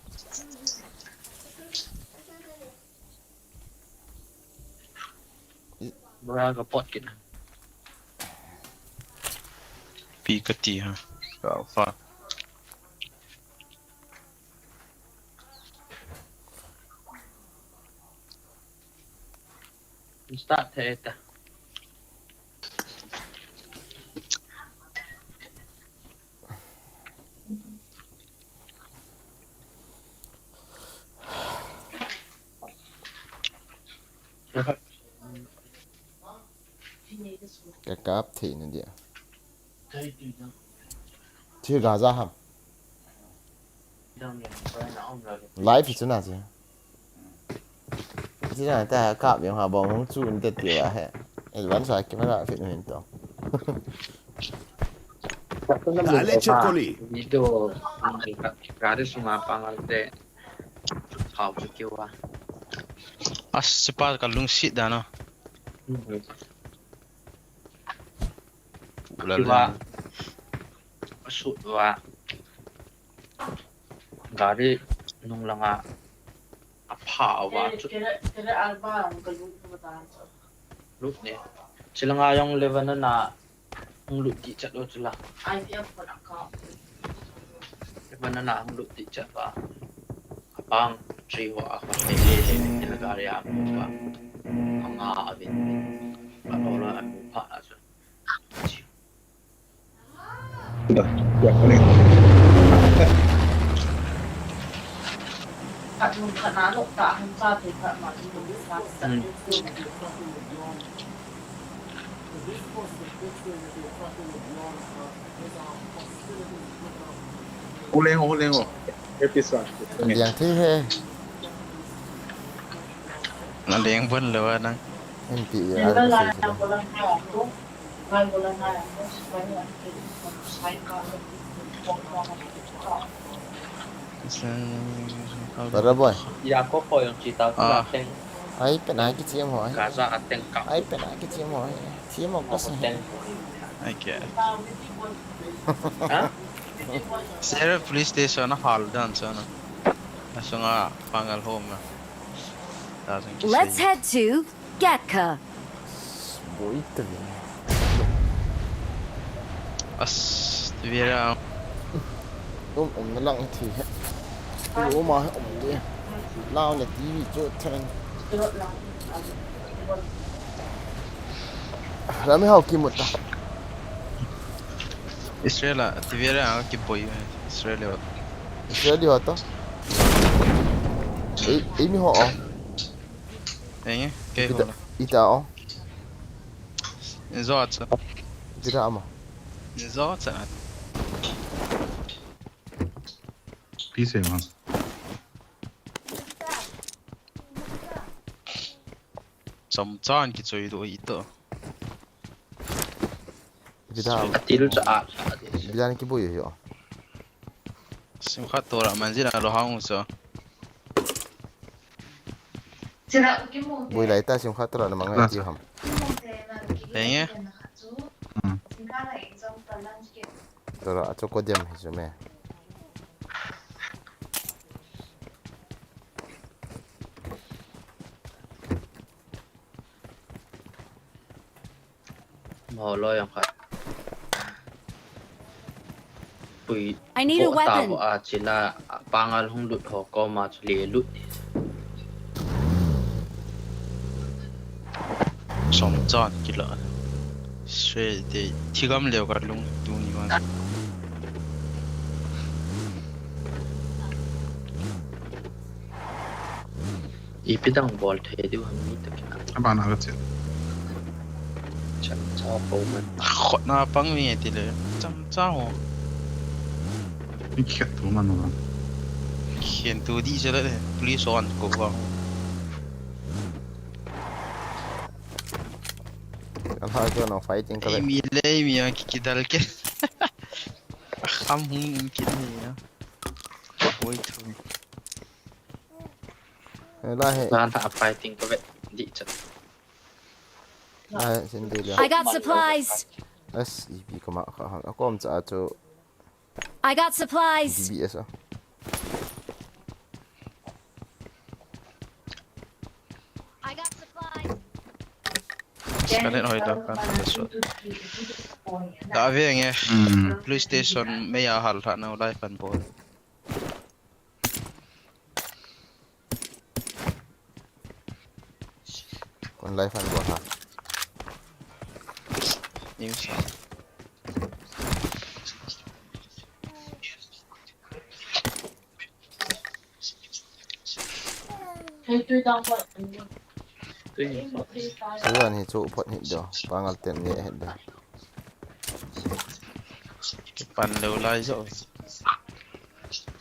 bữa có bọt kìa Pikati ha. Kau fa. start thế ta Cái cáp thì nên địa. Chưa gà ra ham. Live chứ nào chứ. Chứ nào ta cáp yang hà bong không chú nên tiệt tiêu à he. Vẫn sai cái mà lại phải nên to. Dale, Cercoli. video gratis cuma pangal de how to kill ah As cepat kalung sit dah no. kiwa shoot wa gari nung langa apa wa kira alba ang kalung kumatahan sa loot ne sila nga yung level na ang loot di chat lo sila IF for account level na ang loot di chat ba apang tree wa ako sa gari ang ba ang abin parola ang pa aso dạ con đi at nung kanalo tahan sa atin ka magiging sa hô lên episode Yang thế he. Ada yang pun lewat nang. MP Nila ada lang kasi ang sila. walang ako. Kaya wala na ako. Kaya ang side ka. Tara boy. Ya ko ko yung chita sila teng Ai penai ki chiam ho ai. Gaza ateng kap Ai penai ki chiam ho ai. Chiam mo ako kas. teng I guess. ha Ser police station na haldan sana. Asa nga pangal home na. Doesn't ki Let's say. head to GAH. Boy ta. As tuvera Na lang thi. Lu ma đi. Lao là TV cho thằng. Làm mấy học kim một ta. Israel tuvera ki boy Israel. Israel đi hả? Ý mi họ. Enge ke ho. Ita ó. Zot sa. Ita mà. Zot sa. PC man. Som chan ki choi do ito. Ita. til cha a Bila ni ki boy yo. Sim khat tora manzila lo haung so. Sira cái mồm Boy lại ta sim khát ra là mang ai chi ham. Enge Tora cho ko dem hi me. mo lo yang khat pui I need a ta weapon. bo a chila pangal hung lut ho ko ma chli lut som chan ki la. Straight de thigam leo ka lung tu ni wan. ipidang bol the du ham ni tak Abang nak kecil. chan cha po man Khot na pang mi ti le. Cham cha ho. Ni ket tu man orang. Khian tu di cha le police on ko ba. Kan ha cho nó fighting ka. Mi le mi ki ki dal ke. Kham hung ki ni ya. Oi tu. La he. ban ta fighting ko ve di cha La he sin de I got supplies. S E P ka ma kha ha. Akom cha cho I got supplies. DBS ah. I got supplies. Skalet hoi da kan so. Da ve nge police station me ya hal tha na lai pan bo. Kon lai fan bo ha. News. thấy tôi đang bận tui Suan hi chu phot hi do. Pangal ten nge he do. Pan leo lai zo.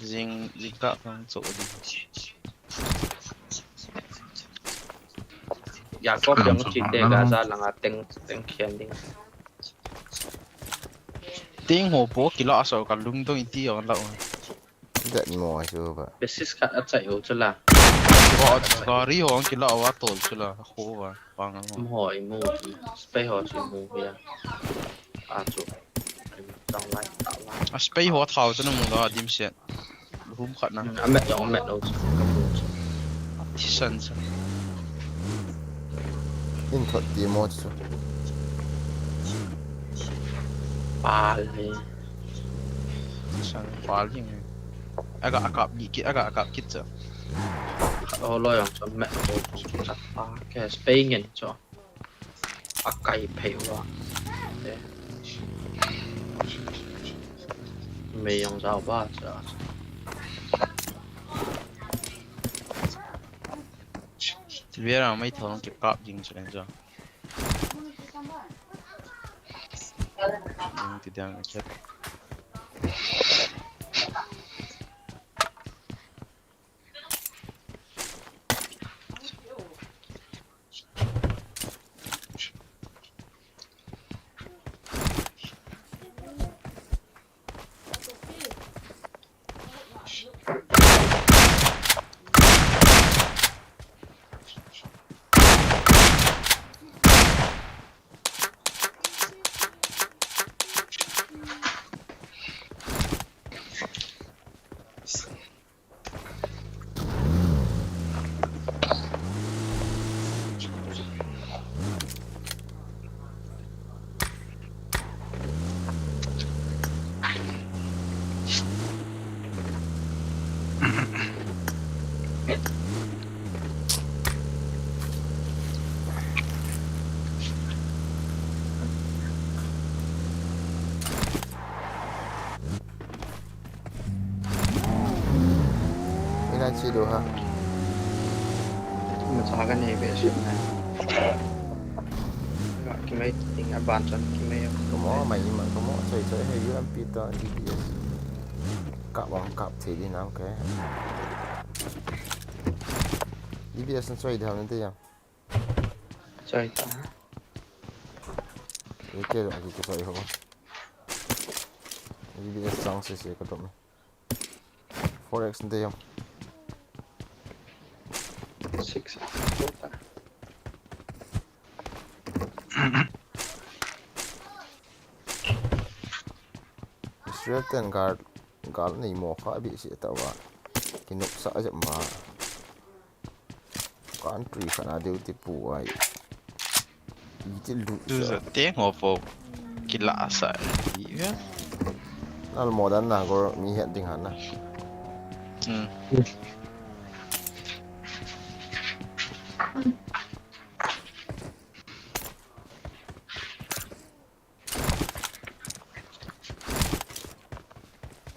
Jing ka kan so di. ya ko yang chi te Gaza lang ateng teng khian ding Ting ho po ki la so ka lung dong ti on la. Dat mo chu ba. basis khat a chai ho chula Ko gari ho ki la wa tol chula ho wa pang m hoi mu spay ho chi mu ya a chu dong lai ta la a spay ho thau chana mu da dim se. Hum khat na. a met đâu Ti san sa. In thot di mo chu. pa le San pal jing. Aga akap ni ki aga akap kit cha. ho lo yang cho met đâu chat pa ke spay ngen cho a kai pheu wa me yang zao ba cha Ti ve ra mai thong ki kap jing chen cha. Jing ti dang che. sido ha. Masakan ni biasa na. Kimay ting advance kimay. Kamu mày mà kamu chơi hay UMP ta DPS. Cặp bằng cặp thì đi nào cái. DPS nó chơi được không thế à? Chơi ta. Cái rồi cái chơi không? DPS sang sẽ cái đó. Forex thế không? 6. Straighten guard này mò khá bị sẽ tao vào cái nút sợ chậm mà quán trì khả năng đều tiếp phụ ai chỉ lụt Tusa tiếng ngô phụ kỳ lạ sợ gì á. nó là mò đan nào có mi hiện tình hẳn à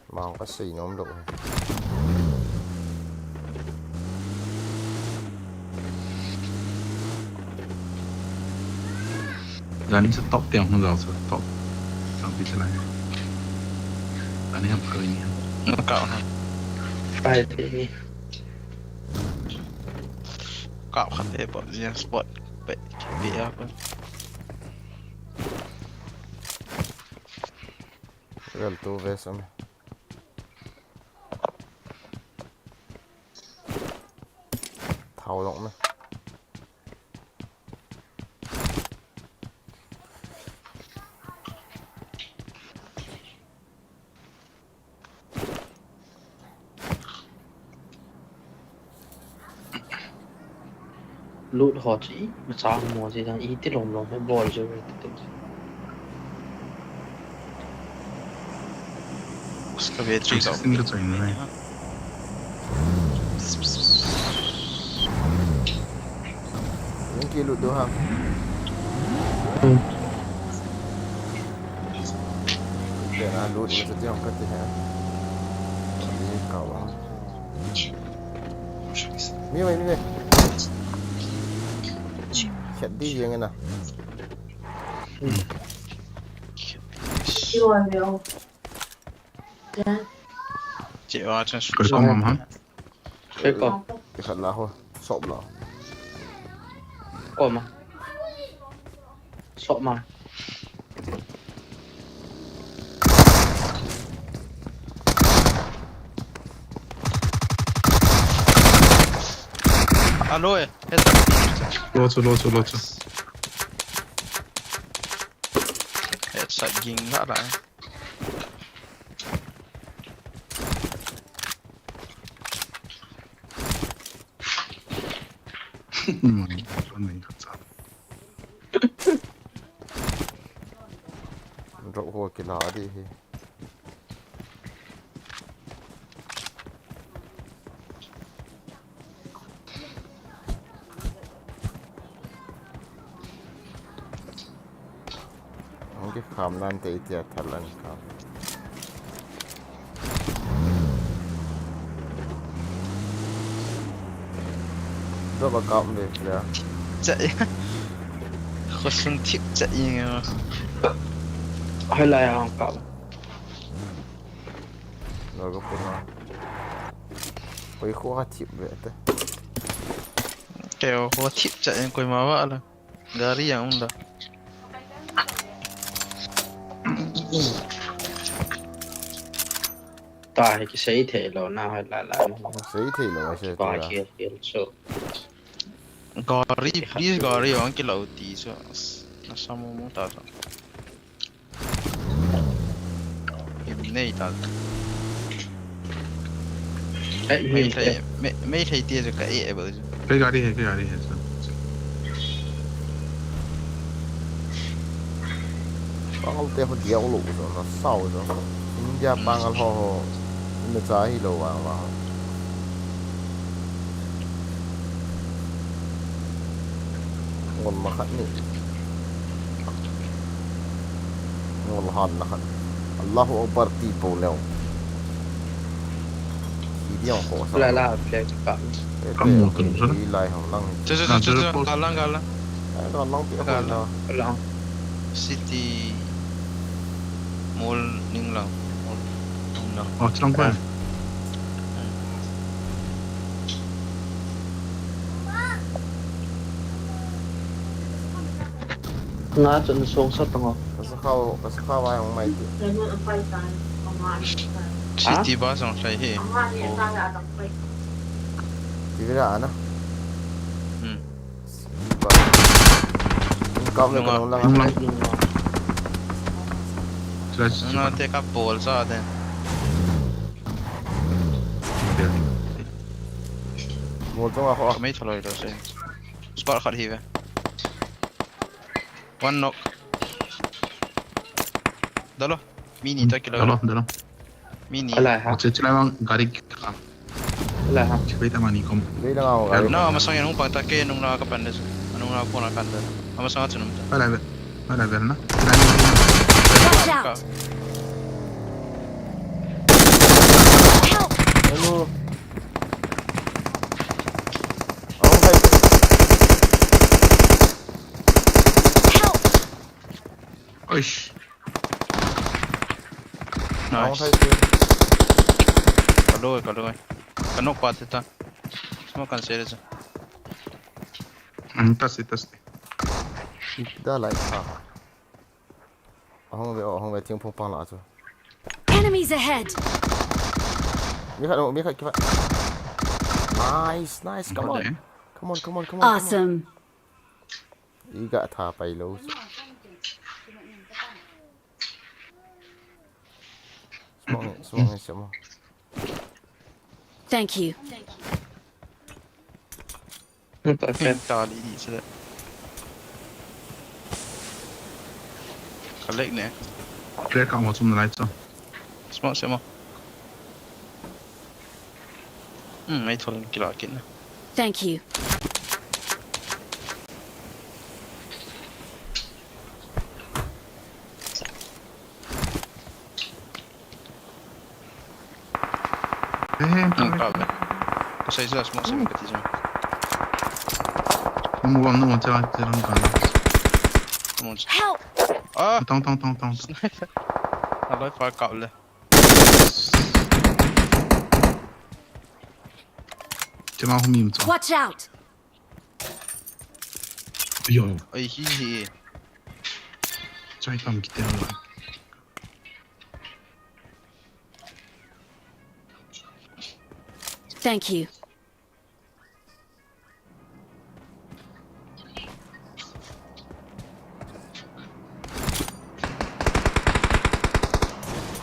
mà không có xì nó không được Rắn sẽ top tiền không giàu sẽ top trong tí thế này. Rắn này không cười nhỉ. Nó cậu hả? Phải thì Cậu khá thể bỏ riêng spot vậy bị áp á. Real tu về xong thao động này lụt họ chỉ mà sao mùa gì đang ý tiết lồng hay bòi rồi Ska vi trycka Just upp? in the train này. những kia lụt đâu ha để là lụt mà sẽ không có gì hết đi cầu à mi mày chặt đi riêng cái nào 필요하네요. 네. Chị vào trên Có xong không hả? cái con cái thật là thôi sộp là mà sợ mà alo hết Låt så. hết sạch ging đã lại Con này thật sao? rộng hồi cái lá đi cái khám nan tệ tiệt thật là khám rất là cọm về kìa chạy khó sinh thiếp chạy nhưng hay là không cậu rồi có phần nào với khó thiệp về thế kêu khó thiếp chạy nhưng quay máu vợ là gari yang không được tại cái giấy thể lo nào hay là giấy thì là sẽ qua kia số gari please gari orang ke laut ti so nasa mo mo ta so này ta mấy thầy tia cho cái ấy bởi Cái gà đi hết sao? bang teh dia lu so nó sau rồi India bang al ho nó trái hi lo wa ngon mà khát ni ngon han na khan Allahu akbar ti po leo 一定要火上。来啦，别搞。对，来好浪。这，搞浪。哎，那浪别回了。浪。 City Mall ning lang. Oh, trông quen. Nga chuẩn xuống sắt tông. Có sao vai không mày. City ba sang sai he. Thì cái đã nó. Cậu này còn lăng. Nó take up ball sa atin. Một trong họ. May thaloy daw siya. Squad khát hive. One knock. Dalo. Mini ta kilo. Dalo. Mini. Alay ha. Chị lại mang gari ka. Alay ha. Chị bây giờ mà đi không. Đây là ngào gari. No, masang yan kung pagtake nung nakakapandas. Anong nakapuna kanda. Masang at sunum ta. Wala ver na. Watch out! Help! Hello. Ông thầy. Help! Oish. Ông Nice. thầy. Kalugay. Kanok pati ta. Smoke kan series. Tas. Đã lại à. Ông về tiếng phong pang lại rồi. Enemies ahead! Biết khai kìa. Nice. Come on. Awesome! Ý gạ thả bay lâu. Smong. Thank you. Perfect. Tali di sila. Kalik nè. Play ka mo sum lại cho. Smoke siya mo. May tholang kilakin na. Thank you. Grabe. Kasi sila smoke siya magkati siya. Nung mo tira ka. Help! Ah! Tong. Sniper. Alay, far ka ulit. Chị mau không mìm cho. Watch out! Yo, Ay, hihi. chạy tầm kìa rồi. Thank you.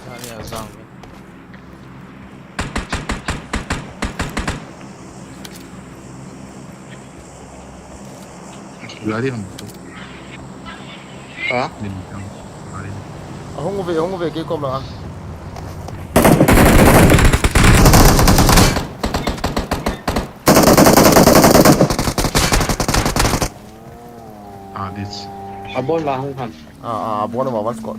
Kali azang. Gari không? Hả? Đi không? Gari. Ông có về kia công là. This. Abon là không hẳn. Bukan apa Scott.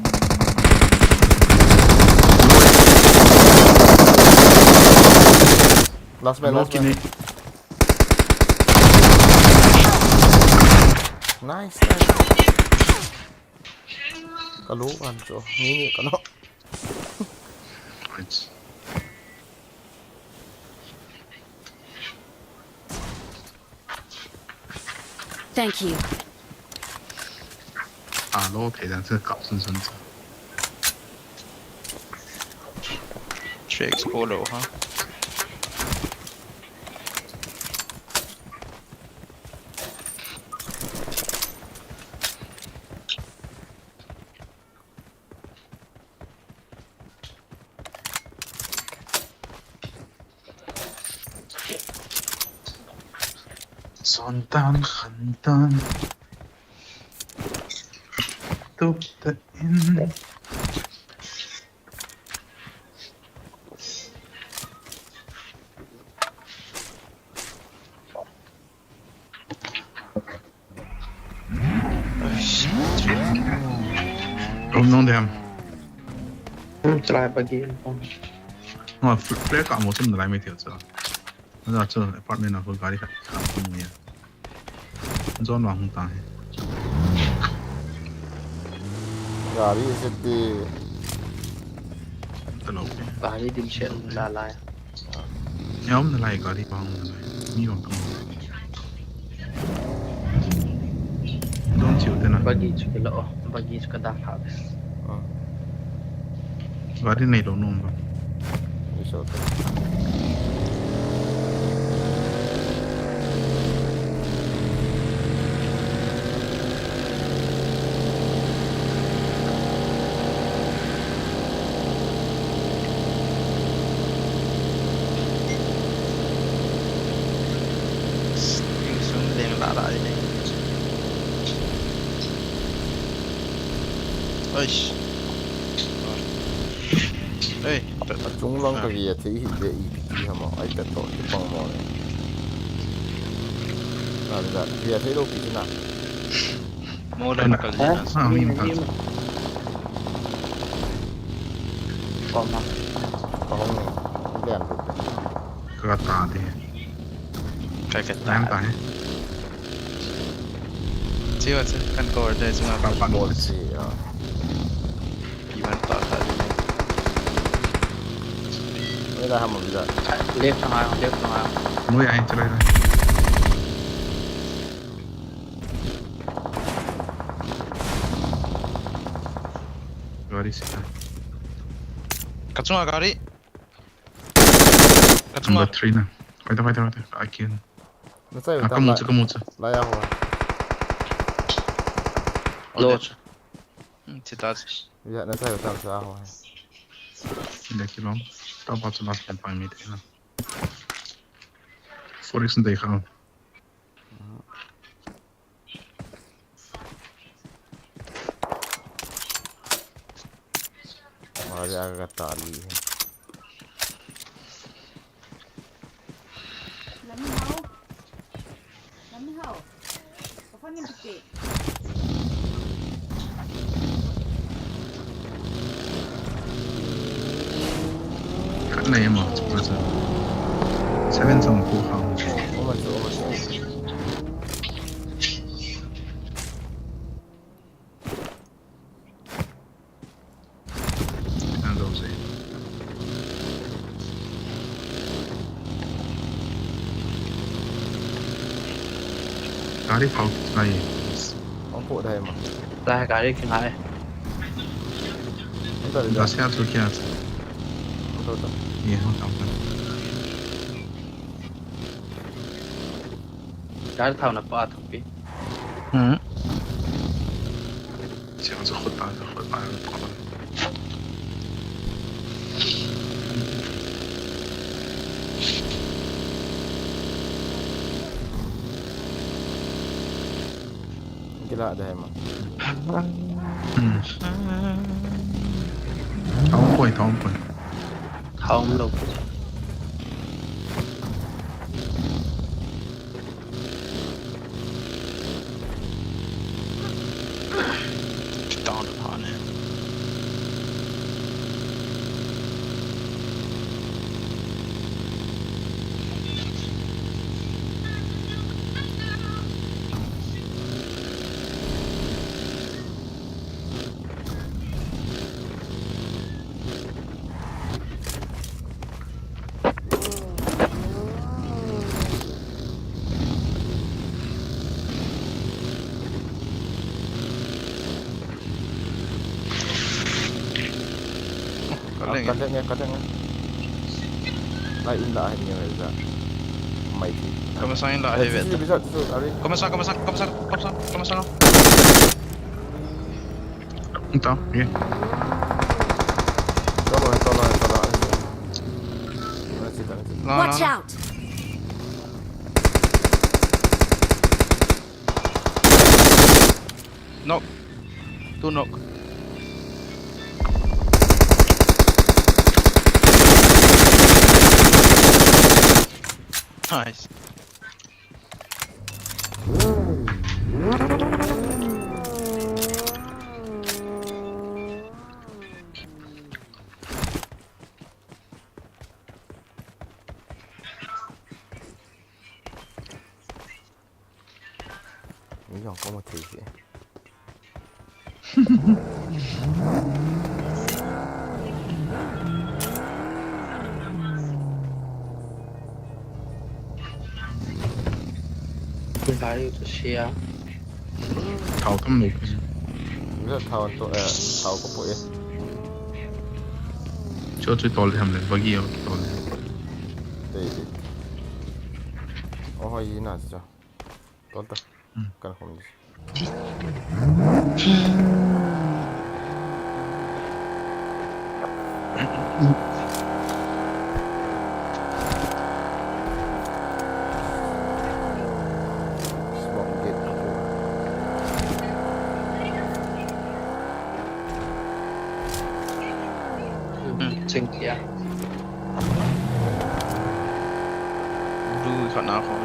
Last man. Nice. Kaluan so. Ini kan. Right. Thank you. Lô陪人这搞顺者。 Shakes polo, ha? Sontan khantan tục in Try pagi. Flat का मौसम नलाय में थियो छ ना छ apartment को गाड़ी का काम में जोन वांग ता है गाड़ी से दी तलो गाड़ी दिन से ला ला याम नलाय गाड़ी वांग नलाय मी वांग तम don't you then bagi juga lo bagi juga dah habis गाड़ी नहीं लो no Bisa tuh. Langsung dia yang lara ini. Oish. Hey, Chúng long cái gì thì để ý thì hả mà ai tết tổ thì bằng mỏ này. Là bây giờ thấy đâu cái nào? mau dah nak kali nas. còn mà Có không này? Đèn được. cái ta thì Kai kat làm tak. ta है Siapa sih kan kau ada cuma apa Một gì à? piman tak tadi. Đây là hầm bây giờ. left thằng nuôi ai chơi đây गाड़ी से Kacung agari. Kacung number 3 ना fighter I can Nó sẽ à come on lại à hoa. lột Citat. Bây giờ nó sẽ tạm ra hoa. để cái lắm tao bắt cho nó làm phải mi thế nào Forex đây không Mà ra cái tali. Let me help. Có phát nhân thực tế. cái này mà bây giờ 7 xong khu không Ôm mình xuống. ăn đâu gì गाड़ी foul नहीं Ông phụ đây mà. ra cái đi lại Chúng ta đó sẽ số kia Đâu đâu. ये हम काम कर cái thằng nào pa thằng kia chỉ có khốt ba Cái lạ đây mà. tháo quay không lục Kita on han. Cẩn thận nghe. Lại in lại nhiều người ra. Mày thì. Começar lá, reveta. Bây giờ ali. Começar. então yeah Tô rồi. Lá, Watch lá. out. Knock. Two knock. Nice. Yang kau mau terus. Bên phải của xe. Thảo thâm lục. Rất thao to thao có bụi. Cho chơi to lên lên, bagi ao to lên. Đây. Oh iya nasi cho. Tonton. Kan không đi. Trên kia. Blue khả năng không.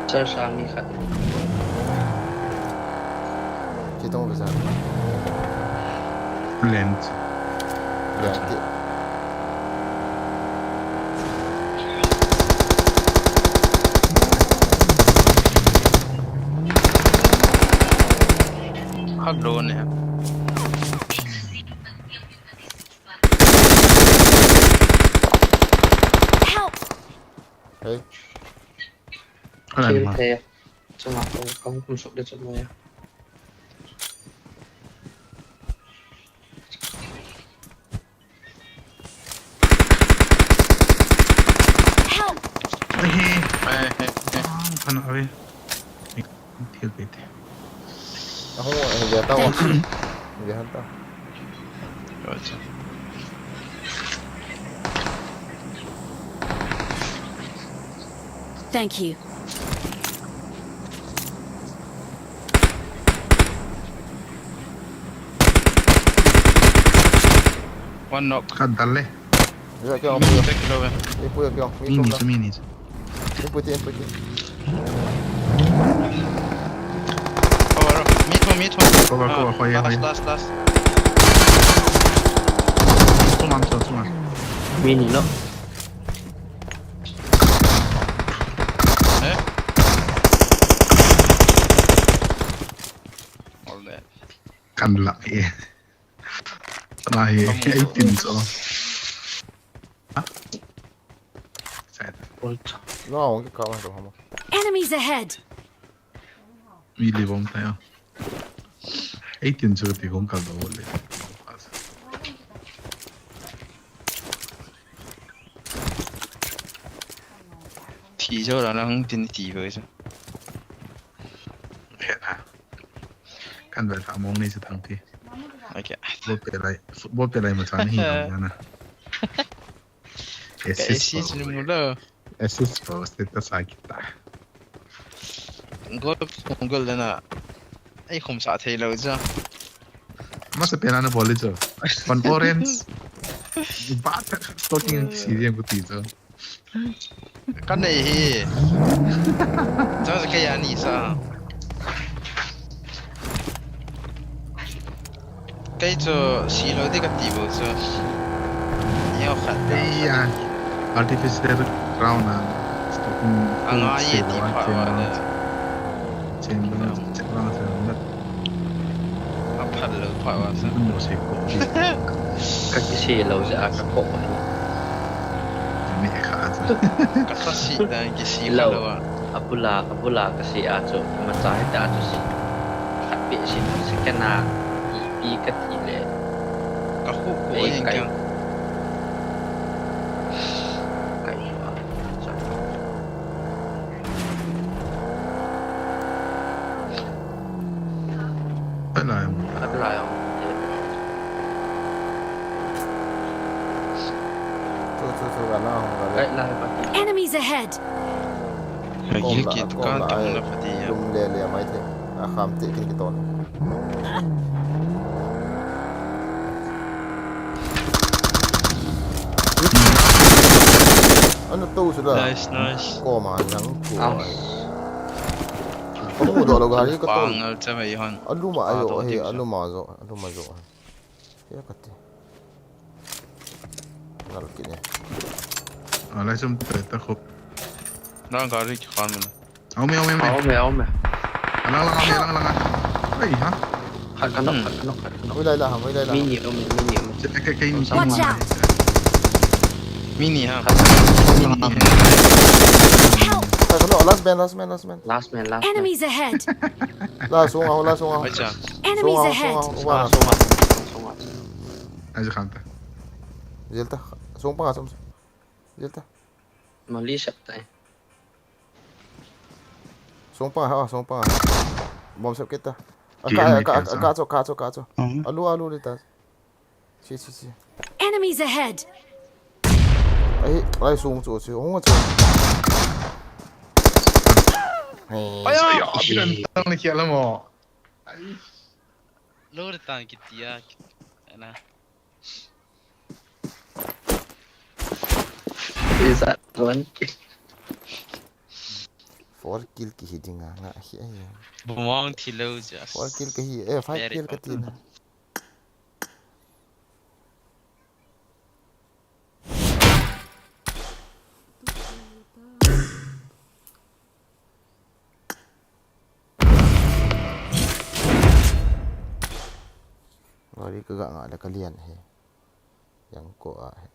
Sơ sang đi khẩn. Kita mau besar. Lent. Ya, Hot drone nè. Help! Hey. Trên thề. Cho mà không cùng sụp được cho mày. Help! Ano kami? Thiệt vậy. Ako hindi tahu. Hindi hanta. Rồi. Thank you. One knock. Kadale. Dia kau. Take it over. Ni punya kau. Mini. Ni putih. Cover. Meet one. Cover, hoia. Last. Tuman. Mini nó. All that. Kan lại. Này, cái tin rõ. Sad. Ultra. No, cái kau tu hama. Enemies ahead! Mi li bom tayo. Ay tin rõ thì cũng cần đâu lên. Thì cho là nó không tin thì với chứ. Hết à. Kan về thả mong này sẽ thằng thì. Okay. Football pe lại mà chán hi đâu na. Assist ni mula. Assist post itu sakit. Goal na. Ay không sợ thấy lâu chứ. Masa pena na boleh jo. One orange. Bat talking Syrian putih jo. Cái này hi. Chắc là cái gì sao? Cái chỗ xí lối đi cái地步chứ. Nhiều khát. Iya. Artificial ground na. Talking. Ang ay di pa wala. Chamber. Phát lửa thoại vào sao? Một xe cổ. Các cái xe lâu ra các cổ này. Mẹ khá chứ. Các cái xe này cái xe lâu à? Abula cái xe à chỗ mà trái đã chỗ xe. Khát bị xe nó sẽ cái nào đi cái gì lệ. Các khu của anh kêu. Cái đó. Lại không? Enemies ahead! Gil kit kan tung na pati ya. Lum le mai the. Kham te kin ki ton. Ano tu sudah. Nice. Ko ma nang ko. Kamu dah lagu hari kau. Pangal cama ihan. Aluma ayo aluma zo. Ya kati. Nalkin ya. lại xong ta khúc Nó có đi con mình. áo mèo mèo áo mèo mèo mèo lăng ấy hả khát cái nóc Mới đây là mới đây là. mi nhiều cái Watch out! Mini ha. Help! Tại cái last man. last man Enemies ahead! La xuống ao. Bây giờ. Enemies ahead! Qua xuống ai giờ khanta Jelta. Xuống pa xuống. Jelta. mà lý sập tại Xuống pa. Bom sep kita. Kaya Kaco. Alu dito. Si. Enemies ahead! Ay xuống. ja pinantang ni alam mo Lô được tàn kịch ya. Nè. lý sập tuấn For kill ki hidinga nga hi ay. Bumong thì lâu giờ. For kill ki hi 5 kill ka tin. Lari kagak nga ada kalian he. Yang ko he.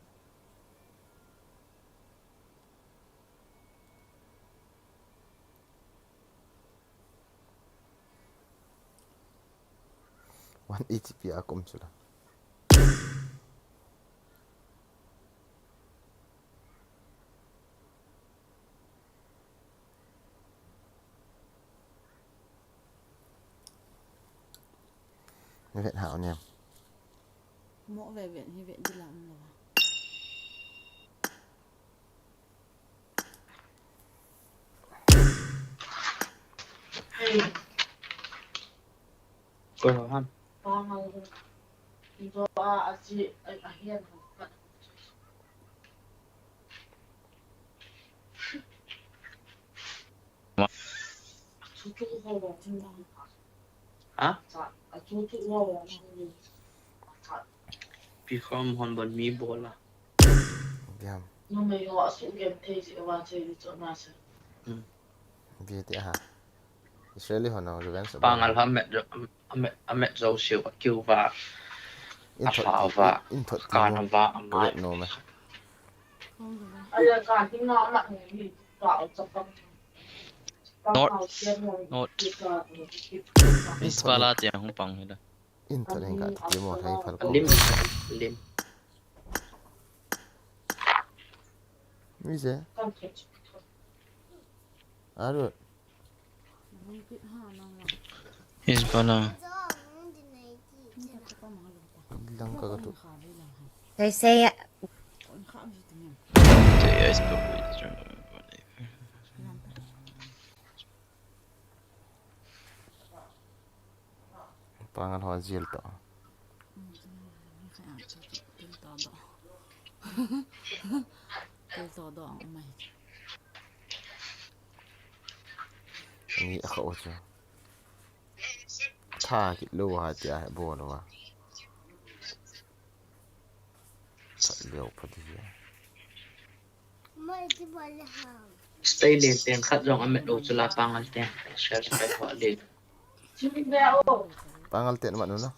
One HP akum sudah. Viện hảo nha. Mỗ về viện hay viện đi làm rồi. coi rồi han hả become hon bon mi bola Diam. Viet ha. Israeli hono revenge. pangal amet zo siêu kêu và phá và can và amai No me. Nốt. Isbala tiền không bằng hết. Inter yang kat timur hai fal. lim Mise. Aduh. Isbala. Bilang kagak tu. They say Det är Pangan hozil to. Ni aku tu. Tha kit lu ha tia hai bo lo wa. Tak liu padi ya. stay lên tiền khát rong amet đồ cho la pangal tiền share spray hoa lên Pangal tian mak nuna.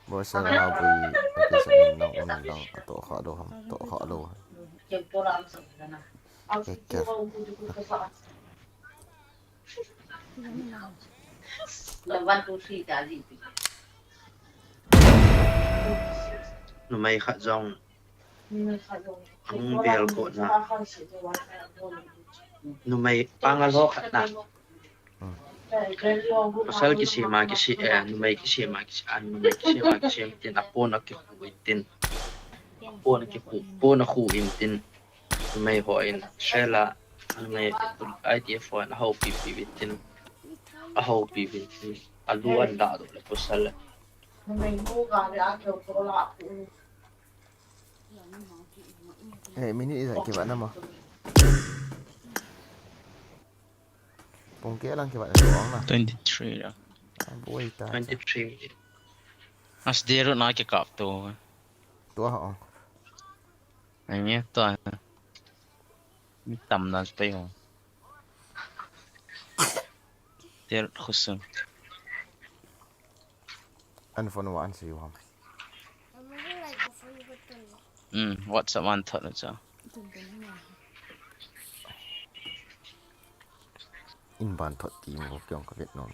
Bos saya nak bui kisah nang undang atau kha do ham to kha do. nó mày khát rong ang bel ko na nó mày pangal ho khát na pasal kisi ma kisi no mày kisi ma kisi an no mày kisi ma kisi tin apo na ki tin apo na ki po na khu in tin no mày ho in shela no mày idea for na how pp tin a how pp tin alu anda do le pasal Mini izan ke mana ma. Kung kailan kita doang na. 23 lah. Buhay ta. 23 Mas dero na ke kap tu. Tua ho. Anh tu mi tam na spai ho. Der khusum. An phone wa an si wa. WhatsApp man thot na cha. In ban thot ti mo kyong ka vet nom.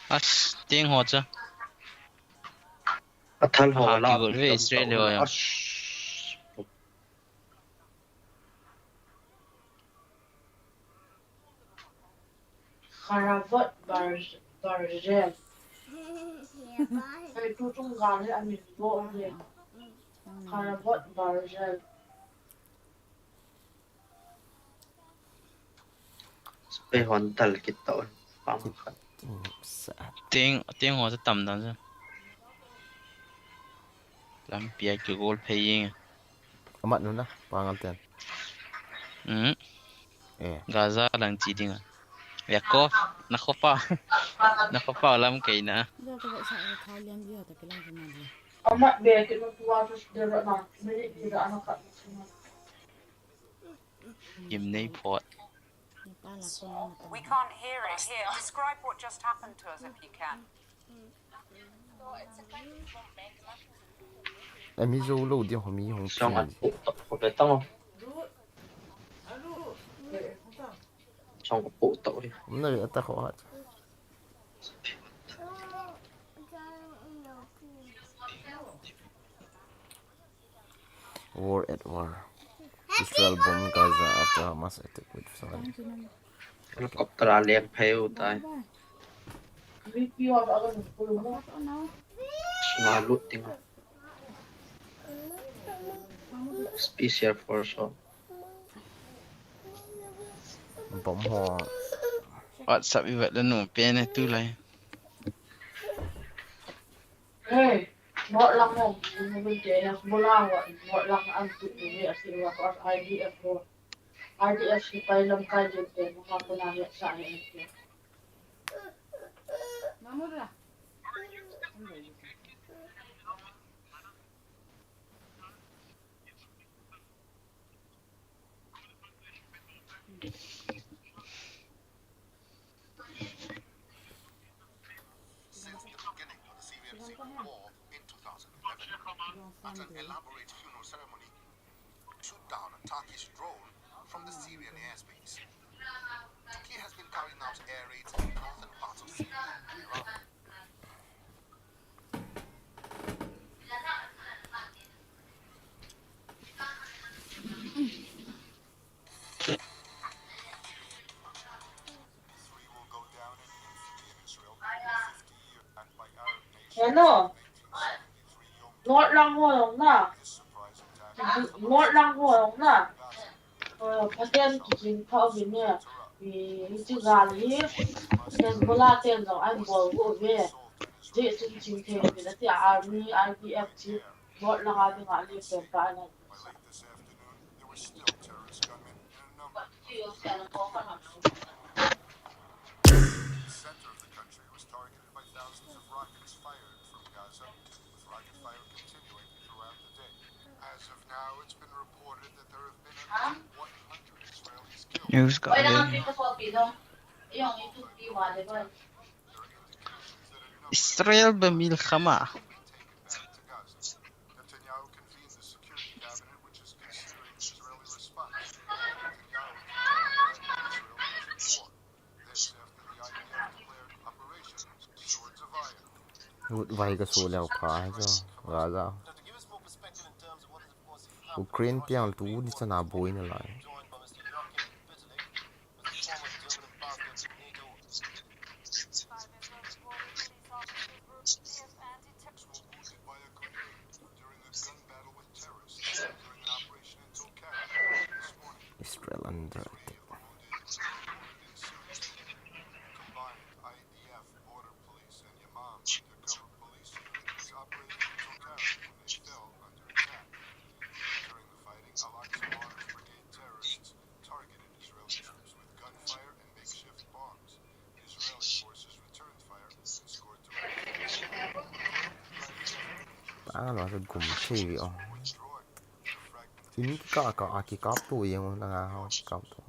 As tiếng ho cha. Athal ho Ha la ki gol ve Australia ya. Karavat Barzel. Cái chú trung gà đấy anh mình bộ gì? Karavat Barzel. Spai hon tal kit taon. Pam khat. Tiếng ho cha tam na cha. Lam pia ki gol paying. Amat nu na pangal ten. Gaza lang chi ding. Yakov nakhopa lam kay na. Amat biar kita tua terus derot nak. Milik tidak anak kat. Yim nei pot. We can't hear it here. Describe what just happened to us if you can. Em mi zo lo di ho mi hong Xong anh pi. phụ bé tông không? Xong có phụ tội đi. Na ri ata kho hat. War at war. Israel bomb Gaza after Hamas attack with Israel. Helicopter liang phêu tại. Video ada kan belum. Semua looting. Special force. Bom ho. WhatsApp ibat dan no pen tu lah. Hey, buat lang mo. Yung mga bola wa, buat lang ang tuloy asi wa as IDF ko. IDF si pailam ka dito, makapunaya sa IDF. Mamura. At an elaborate funeral ceremony, shoot down a Turkish drone from the Syrian airspace. Turkey has been carrying out air raids in northern parts of Syria and Iraq. Three will go down in infamy in Israel 50 years and by Arab nations. Hello. Ngọt lang ho long na. Ngọt lang ho long na. Paten jin thao bin ne. Vì chữ gà lý tên bola tên dòng anh bol của về dễ sung chính thế vì nó sẽ army IDF chứ ngọt lang ai ngã lý tên cái này. Center of the country was targeted by thousands of rockets fired from Gaza, with rocket fire continuing throughout the day. As of now, it's been reported that there have been at least 100 Israelis killed. News ka Israel bemilchama. Netanyahu convened the security cabinet, which is considering the Israeli response. Hút vay cái số leo phá cho Gaza. Ukraine piang tu ni sana boy na lai. Israel under attack. lo sa gum thi o in ki ka ki kap tu yang la nga ho kap tu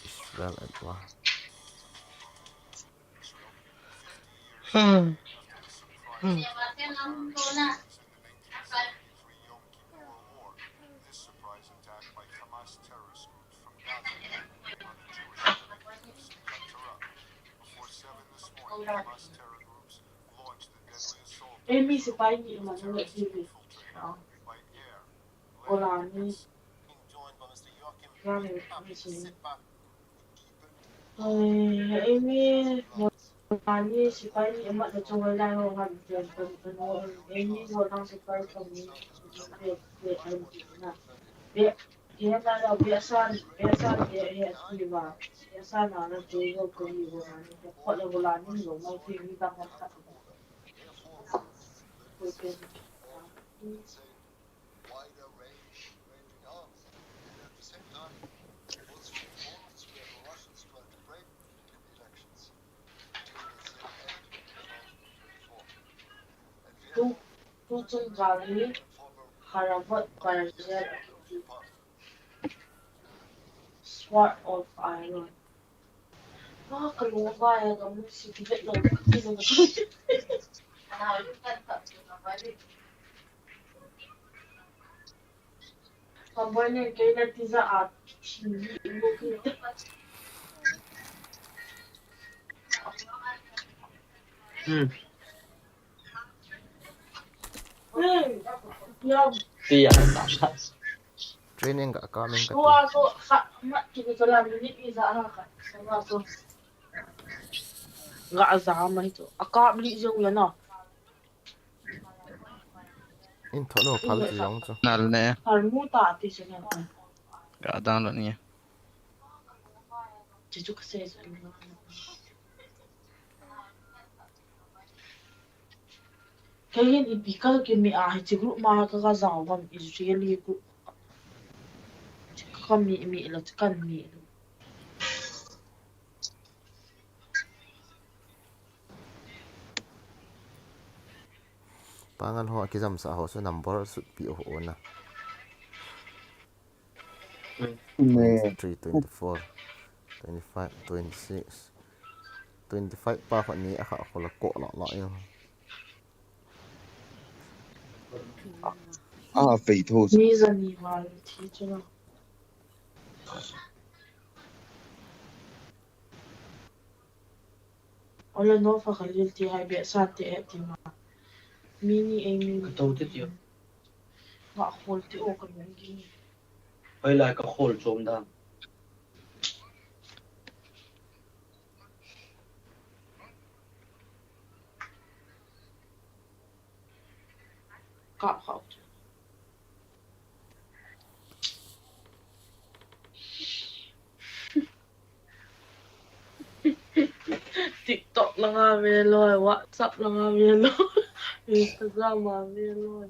Israel atwa This surprise attack by Hamas terrorist groups from Gaza on the Jewish relatives in Qatar. Before 7 this morning, Hamas terror groups launched the deadly assault Amy si pai ni ma no terrorists TV. infiltrated by air, Ola ni Joined by Mr. Joachim rani Kap. ni si. Sit back. Amy ni si pai ni ma na chung lai ho han jen kan no Amy ho na si pai ko ni be an na. Be dia na lo biasan dia ti ba. Biasan na na tu yo ko ni ho na ni ko le bola ni lo mai ti ni ta ha ta. wider ranging arms. And at the same time, also reports where the Russians tried to break into the elections until the end of 2024. Tu chung gali harabat barzel sword of iron. Ah, kalunga ya kamu si tiget lo kilo na. Kampanya kaya tiza at hindi mo kita. Yang Iya, tak. training ka coming ka dua so mak kita salam ini iza kan. Sama so. Nggak azama itu. Akak beli jauh ya no. in thono phal chi yong chu Nal ne. Harmu tak ti sana. Ga dang lo ni. Cucu kesel sana. Kaya ibikal kimi ahit siguro makakazawang Israeli ko. Kami ilo kami. pangal ho ki jam sa ho so number su pi ho na 23 24 25 26 25 pa kho ni a kha kho la ko la yo肥兔你是你妈的提出了。Wala no fa khalil ti hay biya sa ti e ti ma. Mini Amy. Kataw ti tiyo. Nga khol ti o kan yung gini. Ay lai ka khol chom da. Ka khao ti. TikTok lang nga melo, WhatsApp lang nga melo, Instagram nga melo.